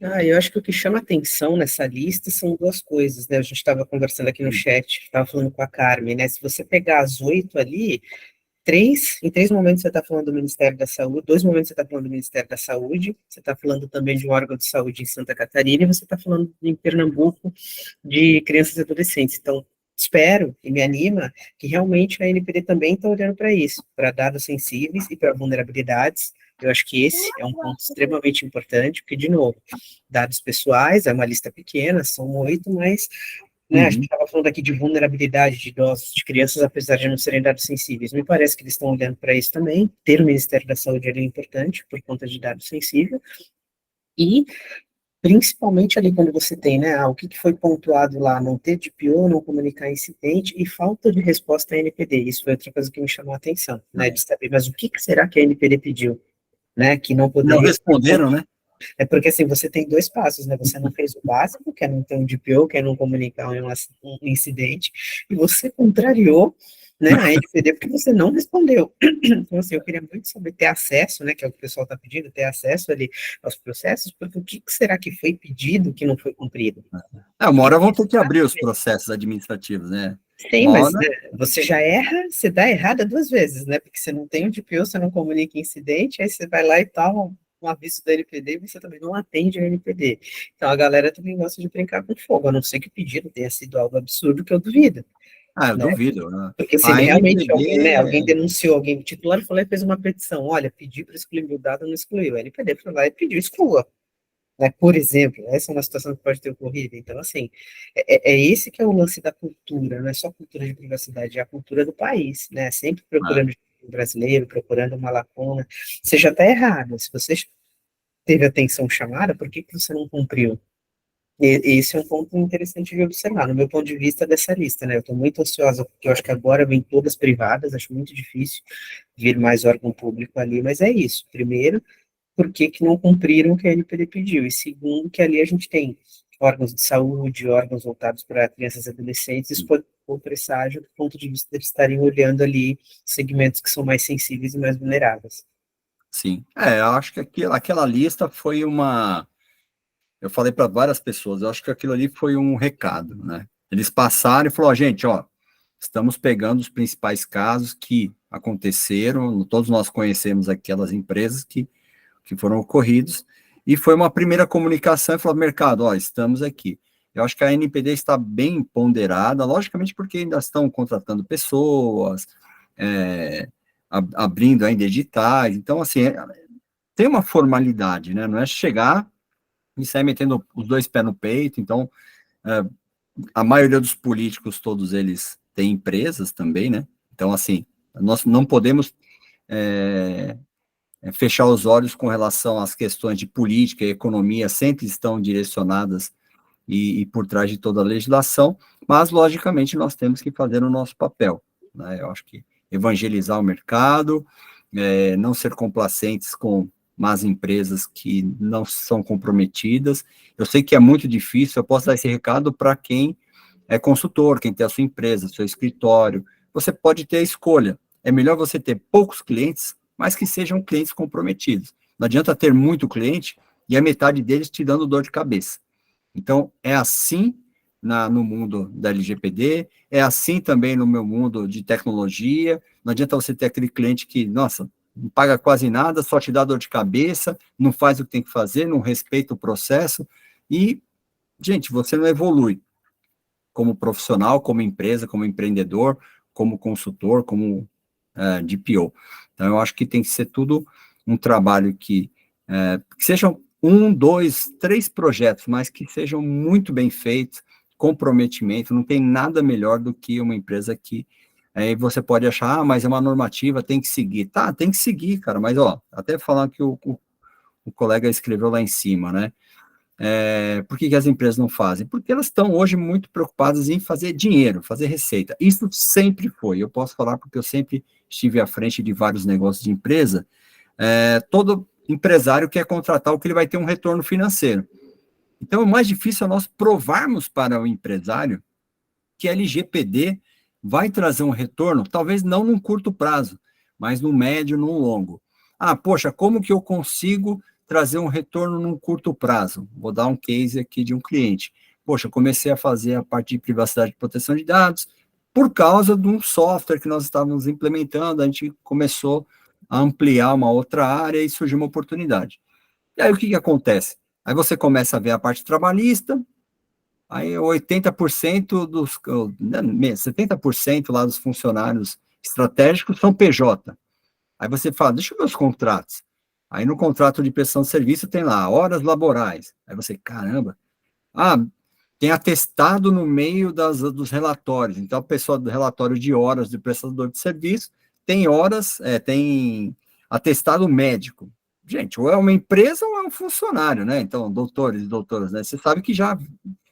Eu acho que o que chama atenção nessa lista são 2 coisas, né? A gente estava conversando aqui no chat, estava falando com a Carmen, né? Se você pegar as 8 ali, em 3 momentos você está falando do Ministério da Saúde, 2 momentos você está falando do Ministério da Saúde, você está falando também de um órgão de saúde em Santa Catarina, e você está falando em Pernambuco de crianças e adolescentes. Então, espero e me anima que realmente a NPD também está olhando para isso, para dados sensíveis e para vulnerabilidades. Eu acho que esse é um ponto extremamente importante, porque, de novo, dados pessoais, é uma lista pequena, são 8, mas né, a gente estava falando aqui de vulnerabilidade de idosos, de crianças, apesar de não serem dados sensíveis. Me parece que eles estão olhando para isso também. Ter o Ministério da Saúde ali é importante, por conta de dados sensíveis. E, principalmente ali quando você tem, né, o que foi pontuado lá, não ter DPO, não comunicar incidente e falta de resposta à NPD. Isso foi outra coisa que me chamou a atenção, né, de saber, mas o que será que a NPD pediu? Né, que não poderia... Não responderam, né? É porque, assim, você tem 2 passos, né? Você não fez o básico, que é não ter um DPO, que é não comunicar um incidente, e você contrariou, né, a NPD porque você não respondeu. Então, assim, eu queria muito saber ter acesso, né, que é o que o pessoal está pedindo, ter acesso ali aos processos, porque o que será que foi pedido que não foi cumprido? Uma hora vão ter que abrir os processos administrativos, né? Sim, mas né, você já erra, você dá errada 2 vezes, né? Porque você não tem o DPO, você não comunica incidente, aí você vai lá e tal, um aviso da NPD, e você também não atende a NPD. Então a galera também gosta de brincar com fogo, a não ser que o pedido tenha sido algo absurdo, que eu duvido. Eu né? duvido. Né? Porque se realmente alguém denunciou, alguém, o titular falou e fez uma petição, olha, pediu para excluir meu dado, não excluiu. A NPD foi lá e pediu, exclua. Né? Por exemplo, essa é uma situação que pode ter ocorrido. Então, assim, esse que é o lance da cultura, não é só a cultura de privacidade, é a cultura do país, né? Sempre procurando o brasileiro, procurando uma lacuna. Você já está errado. Se você teve atenção chamada, por que você não cumpriu? Esse é um ponto interessante de observar, no meu ponto de vista dessa lista, né? Eu estou muito ansiosa, porque eu acho que agora vem todas privadas, acho muito difícil vir mais órgão público ali, mas é isso. Primeiro, por que que não cumpriram o que a NPD pediu. E segundo, que ali a gente tem órgãos de saúde, órgãos voltados para crianças e adolescentes, isso pode pôr presságio do ponto de vista deles estarem olhando ali segmentos que são mais sensíveis e mais vulneráveis. Sim. Eu acho que aquela lista foi uma... Eu falei para várias pessoas, eu acho que aquilo ali foi um recado, né? Eles passaram e falaram, gente, ó, estamos pegando os principais casos que aconteceram, todos nós conhecemos aquelas empresas que foram ocorridos, e foi uma primeira comunicação, e falou, mercado, ó, estamos aqui. Eu acho que a NPD está bem ponderada, logicamente porque ainda estão contratando pessoas, abrindo ainda editais, então, assim, tem uma formalidade, né? Não é chegar e sair metendo os dois pés no peito, então, a maioria dos políticos, todos eles têm empresas também, né? Então, assim, nós não podemos fechar os olhos com relação às questões de política e economia, sempre estão direcionadas e por trás de toda a legislação, mas, logicamente, nós temos que fazer o nosso papel, né? Eu acho que evangelizar o mercado, não ser complacentes com más empresas que não são comprometidas. Eu sei que é muito difícil, eu posso dar esse recado para quem é consultor, quem tem a sua empresa, seu escritório. Você pode ter a escolha. É melhor você ter poucos clientes, mas que sejam clientes comprometidos. Não adianta ter muito cliente e a metade deles te dando dor de cabeça. Então, é assim no mundo da LGPD, é assim também no meu mundo de tecnologia. Não adianta você ter aquele cliente que, nossa, não paga quase nada, só te dá dor de cabeça, não faz o que tem que fazer, não respeita o processo, e, gente, você não evolui como profissional, como empresa, como empreendedor, como consultor, como DPO. Então, eu acho que tem que ser tudo um trabalho que sejam 1, 2, 3 projetos, mas que sejam muito bem feitos, comprometimento, não tem nada melhor do que uma empresa que aí você pode achar, mas é uma normativa, tem que seguir. Tá, tem que seguir, cara, mas, ó, até falar que o colega escreveu lá em cima, né? Por que as empresas não fazem? Porque elas estão hoje muito preocupadas em fazer dinheiro, fazer receita. Isso sempre foi, eu posso falar porque eu sempre estive à frente de vários negócios de empresa. Todo empresário quer contratar o que ele vai ter um retorno financeiro. Então, o mais difícil é nós provarmos para o empresário que a LGPD vai trazer um retorno, talvez não num curto prazo, mas no médio, no longo. Poxa, como que eu consigo trazer um retorno num curto prazo? Vou dar um case aqui de um cliente. Poxa, eu comecei a fazer a parte de privacidade e proteção de dados por causa de um software que nós estávamos implementando, a gente começou a ampliar uma outra área e surgiu uma oportunidade. E aí o que acontece? Aí você começa a ver a parte trabalhista, aí 80% 70% lá dos funcionários estratégicos são PJ. Aí você fala, deixa eu ver os contratos. Aí no contrato de prestação de serviço tem lá, horas laborais. Aí você, caramba, tem atestado no meio dos relatórios. Então, a pessoa do relatório de horas de prestador de serviço tem horas, tem atestado médico. Gente, ou é uma empresa ou é um funcionário, né? Então, doutores e doutoras, né? Você sabe que já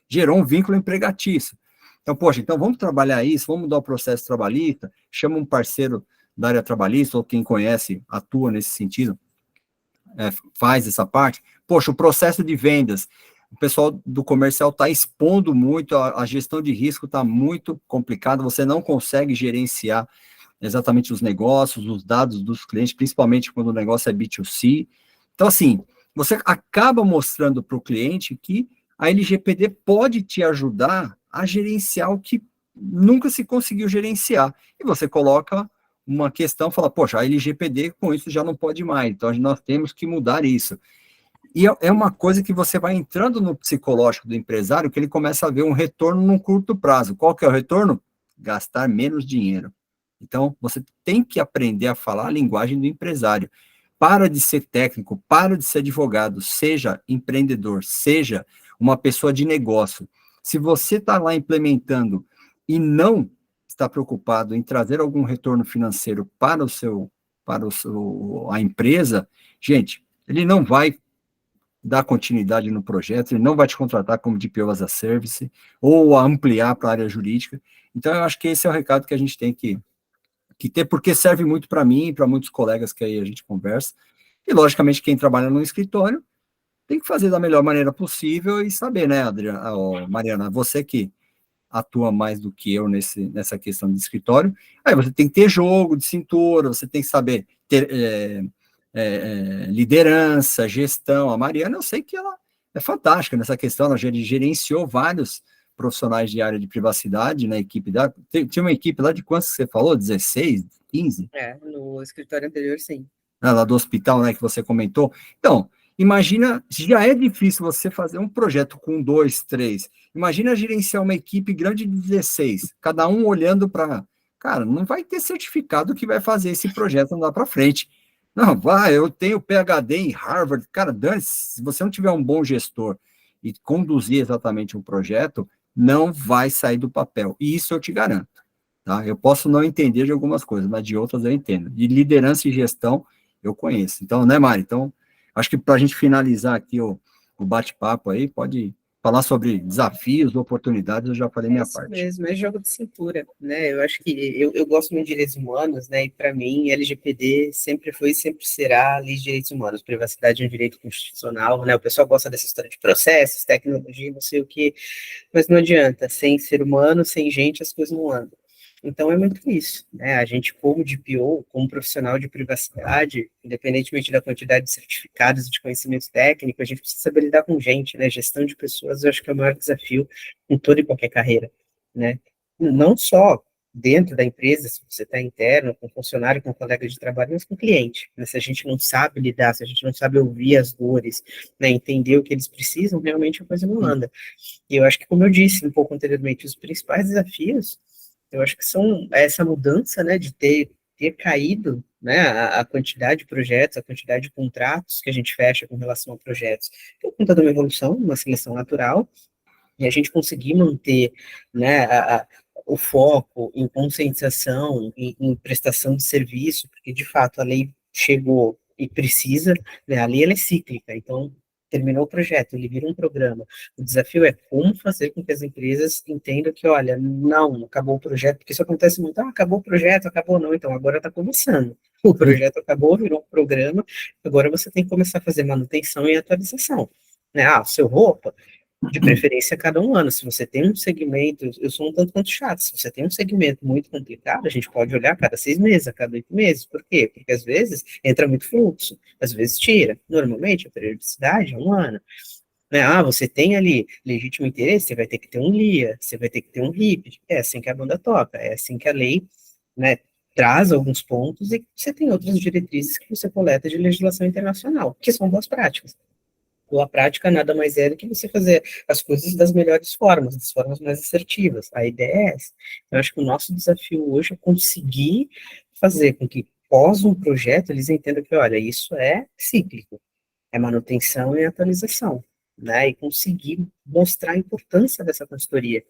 gerou um vínculo empregatício. Então, poxa, então vamos trabalhar isso, vamos mudar o processo trabalhista, chama um parceiro da área trabalhista, ou quem conhece, atua nesse sentido, faz essa parte. Poxa, o processo de vendas, o pessoal do comercial está expondo muito, a gestão de risco está muito complicada, você não consegue gerenciar exatamente os negócios, os dados dos clientes, principalmente quando o negócio é B2C. Então, assim, você acaba mostrando para o cliente que a LGPD pode te ajudar a gerenciar o que nunca se conseguiu gerenciar. E você coloca uma questão, fala, poxa, a LGPD com isso já não pode mais, então nós temos que mudar isso. E é uma coisa que você vai entrando no psicológico do empresário, que ele começa a ver um retorno num curto prazo. Qual que é o retorno? Gastar menos dinheiro. Então, você tem que aprender a falar a linguagem do empresário. Para de ser técnico, para de ser advogado, seja empreendedor, seja uma pessoa de negócio. Se você está lá implementando e não está preocupado em trazer algum retorno financeiro para a empresa, gente, ele não vai dar continuidade no projeto, ele não vai te contratar como DPO as a Service, ou ampliar para a área jurídica. Então, eu acho que esse é o recado que a gente tem que ter, porque serve muito para mim e para muitos colegas que aí a gente conversa. E, logicamente, quem trabalha no escritório tem que fazer da melhor maneira possível e saber, né, Adriana, Mariana, você que atua mais do que eu nessa questão de escritório, aí você tem que ter jogo de cintura, você tem que saber ter liderança, gestão. A Mariana, eu sei que ela é fantástica nessa questão, ela gerenciou vários profissionais de área de privacidade na equipe dela. Tinha uma equipe lá de quantos que você falou? 16, 15? No escritório anterior, sim. Lá do hospital, né, que você comentou. Então, imagina, já é difícil você fazer um projeto com 2, 3. Imagina gerenciar uma equipe grande de 16, cada um olhando para... Cara, não vai ter certificado que vai fazer esse projeto andar para frente. Não, eu tenho PhD em Harvard. Cara, se você não tiver um bom gestor e conduzir exatamente um projeto, não vai sair do papel. E isso eu te garanto. Tá? Eu posso não entender de algumas coisas, mas de outras eu entendo. De liderança e gestão, eu conheço. Então, né, Mari? Então, acho que para a gente finalizar aqui o bate-papo aí, pode falar sobre desafios, oportunidades, eu já falei minha Isso parte. mesmo, é jogo de cintura, né? Eu acho que eu gosto muito de direitos humanos, né? E para mim, LGPD sempre foi e sempre será a lei de direitos humanos. Privacidade é um direito constitucional, né? O pessoal gosta dessa história de processos, tecnologia, não sei o quê, mas não adianta. Sem ser humano, sem gente, as coisas não andam. Então é muito isso, né? A gente, como DPO, como profissional de privacidade, independentemente da quantidade de certificados e de conhecimento técnico, a gente precisa saber lidar com gente, né? Gestão de pessoas, eu acho que é o maior desafio em toda e qualquer carreira, né? Não só dentro da empresa, se você está interno, com funcionário, com colega de trabalho, mas com cliente, né? Se a gente não sabe lidar, se a gente não sabe ouvir as dores, né? Entender o que eles precisam, realmente a coisa não anda. E eu acho que, como eu disse um pouco anteriormente, os principais desafios eu acho que são essa mudança, né, de ter caído, né, a quantidade de projetos, a quantidade de contratos que a gente fecha com relação a projetos, por conta de uma evolução, uma seleção natural, e a gente conseguir manter, né, o foco em conscientização, em prestação de serviço, porque de fato a lei chegou e precisa, né, a lei ela é cíclica, então terminou o projeto, ele vira um programa. O desafio é como fazer com que as empresas entendam que, olha, não, acabou o projeto, porque isso acontece muito, acabou o projeto, acabou não, então agora está começando. O projeto acabou, virou um programa, agora você tem que começar a fazer manutenção e atualização. Né? O seu roupa, de preferência a cada um ano. Se você tem um segmento, eu sou um tanto quanto chato, se você tem um segmento muito complicado, a gente pode olhar a cada 6 meses, a cada 8 meses. Por quê? Porque às vezes entra muito fluxo, às vezes tira. Normalmente a periodicidade é um ano. Né? Você tem ali legítimo interesse, você vai ter que ter um LIA, você vai ter que ter um RIP. É assim que a banda toca, é assim que a lei, né, traz alguns pontos e você tem outras diretrizes que você coleta de legislação internacional, que são boas práticas. Boa prática nada mais é do que você fazer as coisas das melhores formas, das formas mais assertivas. A ideia é essa. Eu acho que o nosso desafio hoje é conseguir fazer com que, pós um projeto, eles entendam que, olha, isso é cíclico, é manutenção e atualização, né? E conseguir mostrar a importância dessa consultoria,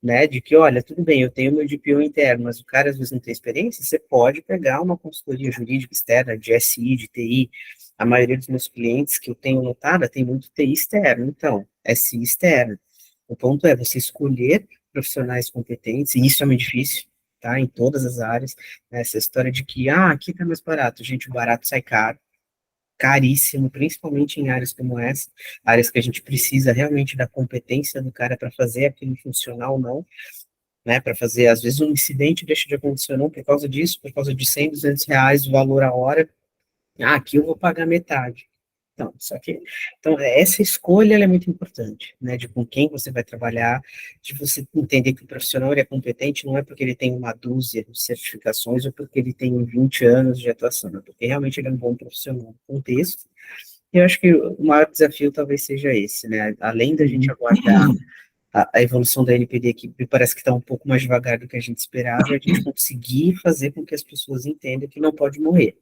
né? De que, olha, tudo bem, eu tenho meu DPO interno, mas o cara às vezes não tem experiência, você pode pegar uma consultoria jurídica externa, de SI, de TI. A maioria dos meus clientes que eu tenho notada tem muito TI externo, então, SI externo. O ponto é você escolher profissionais competentes, e isso é muito difícil, tá? Em todas as áreas, né? Essa história de que, aqui tá mais barato, gente, o barato sai caro, caríssimo, principalmente em áreas como essa, áreas que a gente precisa realmente da competência do cara para fazer aquilo funcionar ou não, né, para fazer, às vezes um incidente deixa de acontecer ou não por causa disso, por causa de 100, R$ 200 o valor a hora, aqui eu vou pagar metade. Então, então essa escolha ela é muito importante, né, de com quem você vai trabalhar, de você entender que o profissional ele é competente não é porque ele tem uma dúzia de certificações ou porque ele tem 20 anos de atuação, é porque realmente ele é um bom profissional no contexto. E eu acho que o maior desafio talvez seja esse, né, além da gente aguardar a evolução da NPD, que me parece que está um pouco mais devagar do que a gente esperava, é a gente conseguir fazer com que as pessoas entendam que não pode morrer,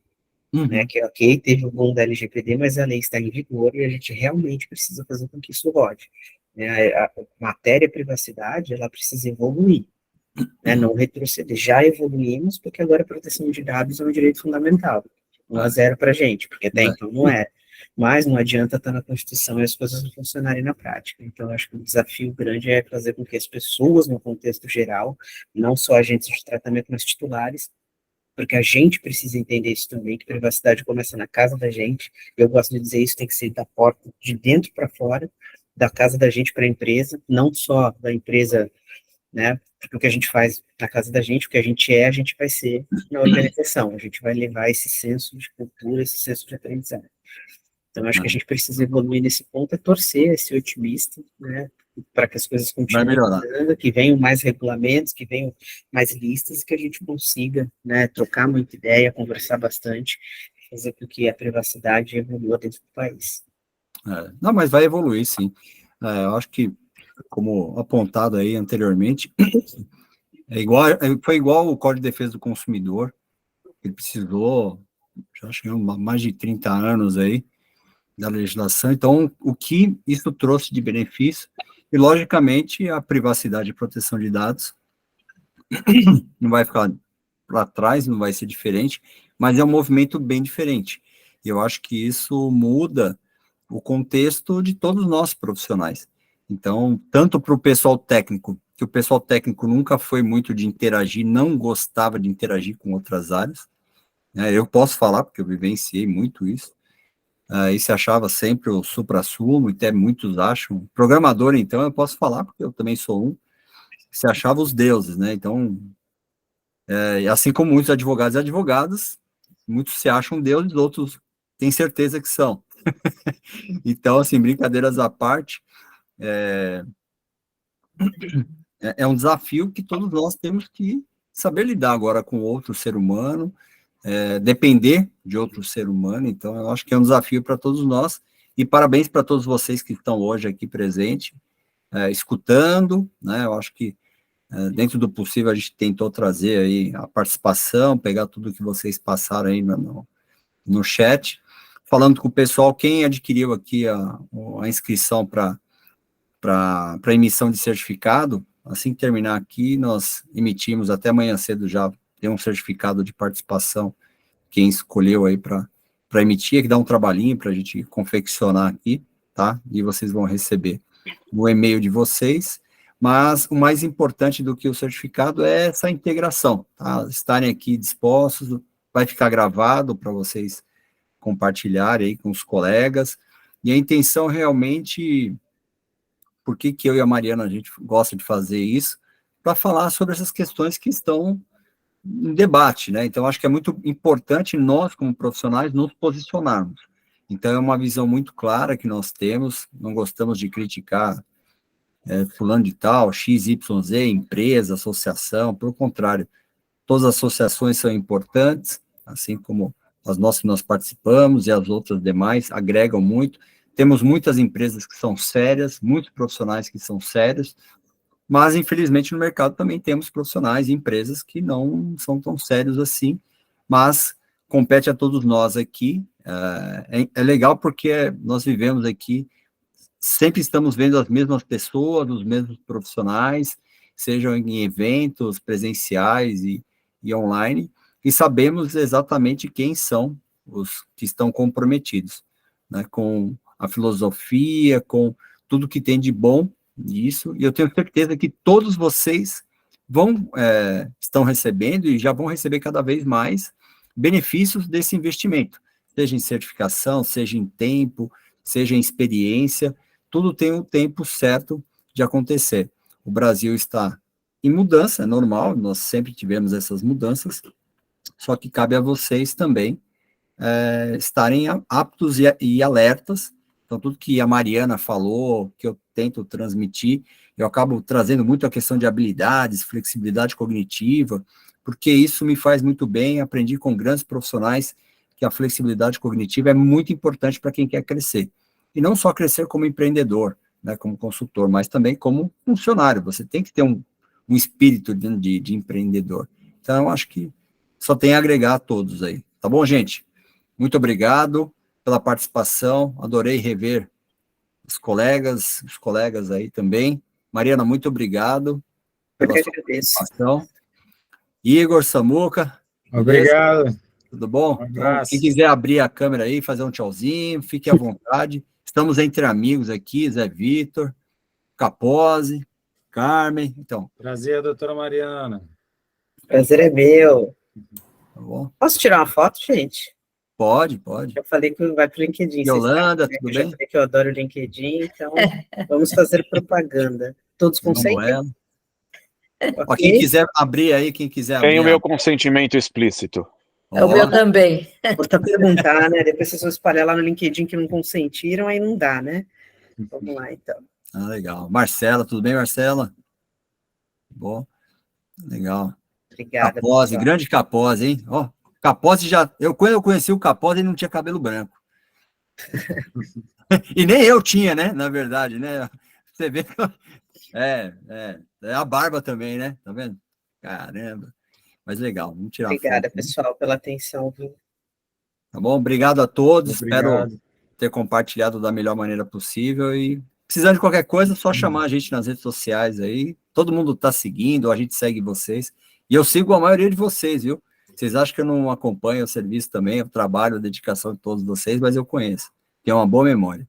né, que ok, teve o boom da LGPD, mas a lei está em vigor e a gente realmente precisa fazer com que isso rode. Né, a matéria privacidade, ela precisa evoluir, né, não retroceder. Já evoluímos, porque agora a proteção de dados é um direito fundamental. 1-0 para a gente, porque até então não é. Mas não adianta estar na Constituição e as coisas não funcionarem na prática. Então, eu acho que o desafio grande é fazer com que as pessoas, no contexto geral, não só agentes de tratamento, mas titulares, porque a gente precisa entender isso também, que privacidade começa na casa da gente. Eu gosto de dizer isso, tem que ser da porta de dentro para fora, da casa da gente para a empresa, não só da empresa, né? Porque o que a gente faz na casa da gente, o que a gente vai ser na organização. A gente vai levar esse senso de cultura, esse senso de aprendizado. Então, acho que a gente precisa evoluir nesse ponto, é torcer, ser otimista, né? Para que as coisas Vai continuem melhorar. mudando, que venham mais regulamentos, que venham mais listas, e que a gente consiga, né, trocar muita ideia, conversar bastante, fazer com que a privacidade evolua dentro do país. Não, mas vai evoluir, sim. Eu acho que, como apontado aí anteriormente, foi igual o Código de Defesa do Consumidor, ele precisou, já chegou mais de 30 anos aí, da legislação. Então, o que isso trouxe de benefício, e logicamente a privacidade e proteção de dados não vai ficar para trás, não vai ser diferente, mas é um movimento bem diferente. E eu acho que isso muda o contexto de todos nós profissionais. Então, tanto para o pessoal técnico, que o pessoal técnico nunca foi muito de interagir, não gostava de interagir com outras áreas, né? Eu posso falar, porque eu vivenciei muito isso, e se achava sempre o suprassumo, e até muitos acham. Programador, então, eu posso falar, porque eu também sou um, se achava os deuses, né? Então, assim como muitos advogados e advogadas, muitos se acham deuses, outros têm certeza que são. Então, assim, brincadeiras à parte, é um desafio que todos nós temos que saber lidar agora com outro ser humano, depender de outro ser humano. Então, eu acho que é um desafio para todos nós, e parabéns para todos vocês que estão hoje aqui presentes, escutando, né? Eu acho que, dentro do possível, a gente tentou trazer aí a participação, pegar tudo que vocês passaram aí no chat, falando com o pessoal, quem adquiriu aqui a inscrição para emissão de certificado, assim que terminar aqui, nós emitimos até amanhã cedo já, tem um certificado de participação, quem escolheu aí para emitir, que dá um trabalhinho para a gente confeccionar aqui, tá? E vocês vão receber no e-mail de vocês, mas o mais importante do que o certificado é essa integração, tá? Estarem aqui dispostos, vai ficar gravado para vocês compartilharem aí com os colegas, e a intenção realmente, por que eu e a Mariana, a gente gosta de fazer isso, para falar sobre essas questões que estão em debate, né? Então, acho que é muito importante nós, como profissionais, nos posicionarmos. Então, é uma visão muito clara que nós temos, não gostamos de criticar fulano de tal, XYZ, empresa, associação, pelo contrário, todas as associações são importantes, assim como as nossas que nós participamos e as outras demais, agregam muito. Temos muitas empresas que são sérias, muitos profissionais que são sérios, mas, infelizmente, no mercado também temos profissionais e empresas que não são tão sérios assim, mas compete a todos nós aqui. É legal porque nós vivemos aqui, sempre estamos vendo as mesmas pessoas, os mesmos profissionais, sejam em eventos presenciais e online, e sabemos exatamente quem são os que estão comprometidos, né, com a filosofia, com tudo que tem de bom nisso, e eu tenho certeza que todos vocês estão recebendo e já vão receber cada vez mais benefícios desse investimento, seja em certificação, seja em tempo, seja em experiência, tudo tem um tempo certo de acontecer. O Brasil está em mudança, é normal, nós sempre tivemos essas mudanças, só que cabe a vocês também estarem aptos e alertas. Então, tudo que a Mariana falou, que eu tento transmitir, eu acabo trazendo muito a questão de habilidades, flexibilidade cognitiva, porque isso me faz muito bem, aprendi com grandes profissionais que a flexibilidade cognitiva é muito importante para quem quer crescer. E não só crescer como empreendedor, né, como consultor, mas também como funcionário. Você tem que ter um espírito de empreendedor. Então, eu acho que só tem a agregar a todos aí. Tá bom, gente? Muito obrigado pela participação, adorei rever os colegas aí também. Mariana, muito obrigado Eu pela que sua agradeço. participação. Igor, Samuca, beleza? Obrigado. Tudo bom? Um Então, quem abraço. quiser abrir a câmera aí, fazer um tchauzinho, fique à vontade. Estamos entre amigos aqui, Zé Vitor, Capozzi, Carmen. Então, Prazer, doutora Mariana. Prazer é meu. Tá bom? Posso tirar uma foto, gente? Pode. Eu falei que vai para o LinkedIn. Yolanda, vocês sabem, né? tudo Eu já bem? falei que eu adoro o LinkedIn, então vamos fazer propaganda. Todos consentem? Manuela. Ó, quem Ok? quiser abrir aí, quem quiser Tem o abrir. meu consentimento explícito. É o meu também. Vou perguntar, né? Depois vocês vão espalhar lá no LinkedIn que não consentiram, aí não dá, né? Vamos lá, então. Ah, legal. Marcela, tudo bem, Marcela? Bom, legal. Obrigada. Capozzi, pessoal. grande Capozzi, hein? Ó, Capozzi quando eu conheci o Capozzi, ele não tinha cabelo branco. E nem eu tinha, né? Na verdade, né? Você vê que é a barba também, né? Tá vendo? Caramba. Mas legal, vamos tirar Obrigada, foto, né? pessoal, pela atenção, viu? Tá bom? Obrigado a todos. Obrigado. Espero ter compartilhado da melhor maneira possível. E precisando de qualquer coisa, é só chamar a gente nas redes sociais aí. Todo mundo tá seguindo, a gente segue vocês. E eu sigo a maioria de vocês, viu? Vocês acham que eu não acompanho o serviço também, o trabalho, a dedicação de todos vocês, mas eu conheço. Tenho uma boa memória.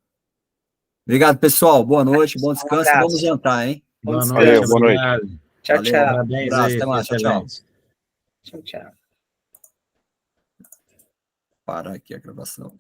Obrigado, pessoal. Boa noite, bom descanso. abraço. Vamos jantar, hein? Boa Vamos noite, Valeu, boa noite. obrigado. Tchau, Valeu. tchau. Parabéns Abraço, aí, até mais, tchau, tchau. excelente. Tchau, tchau. Parar aqui a gravação.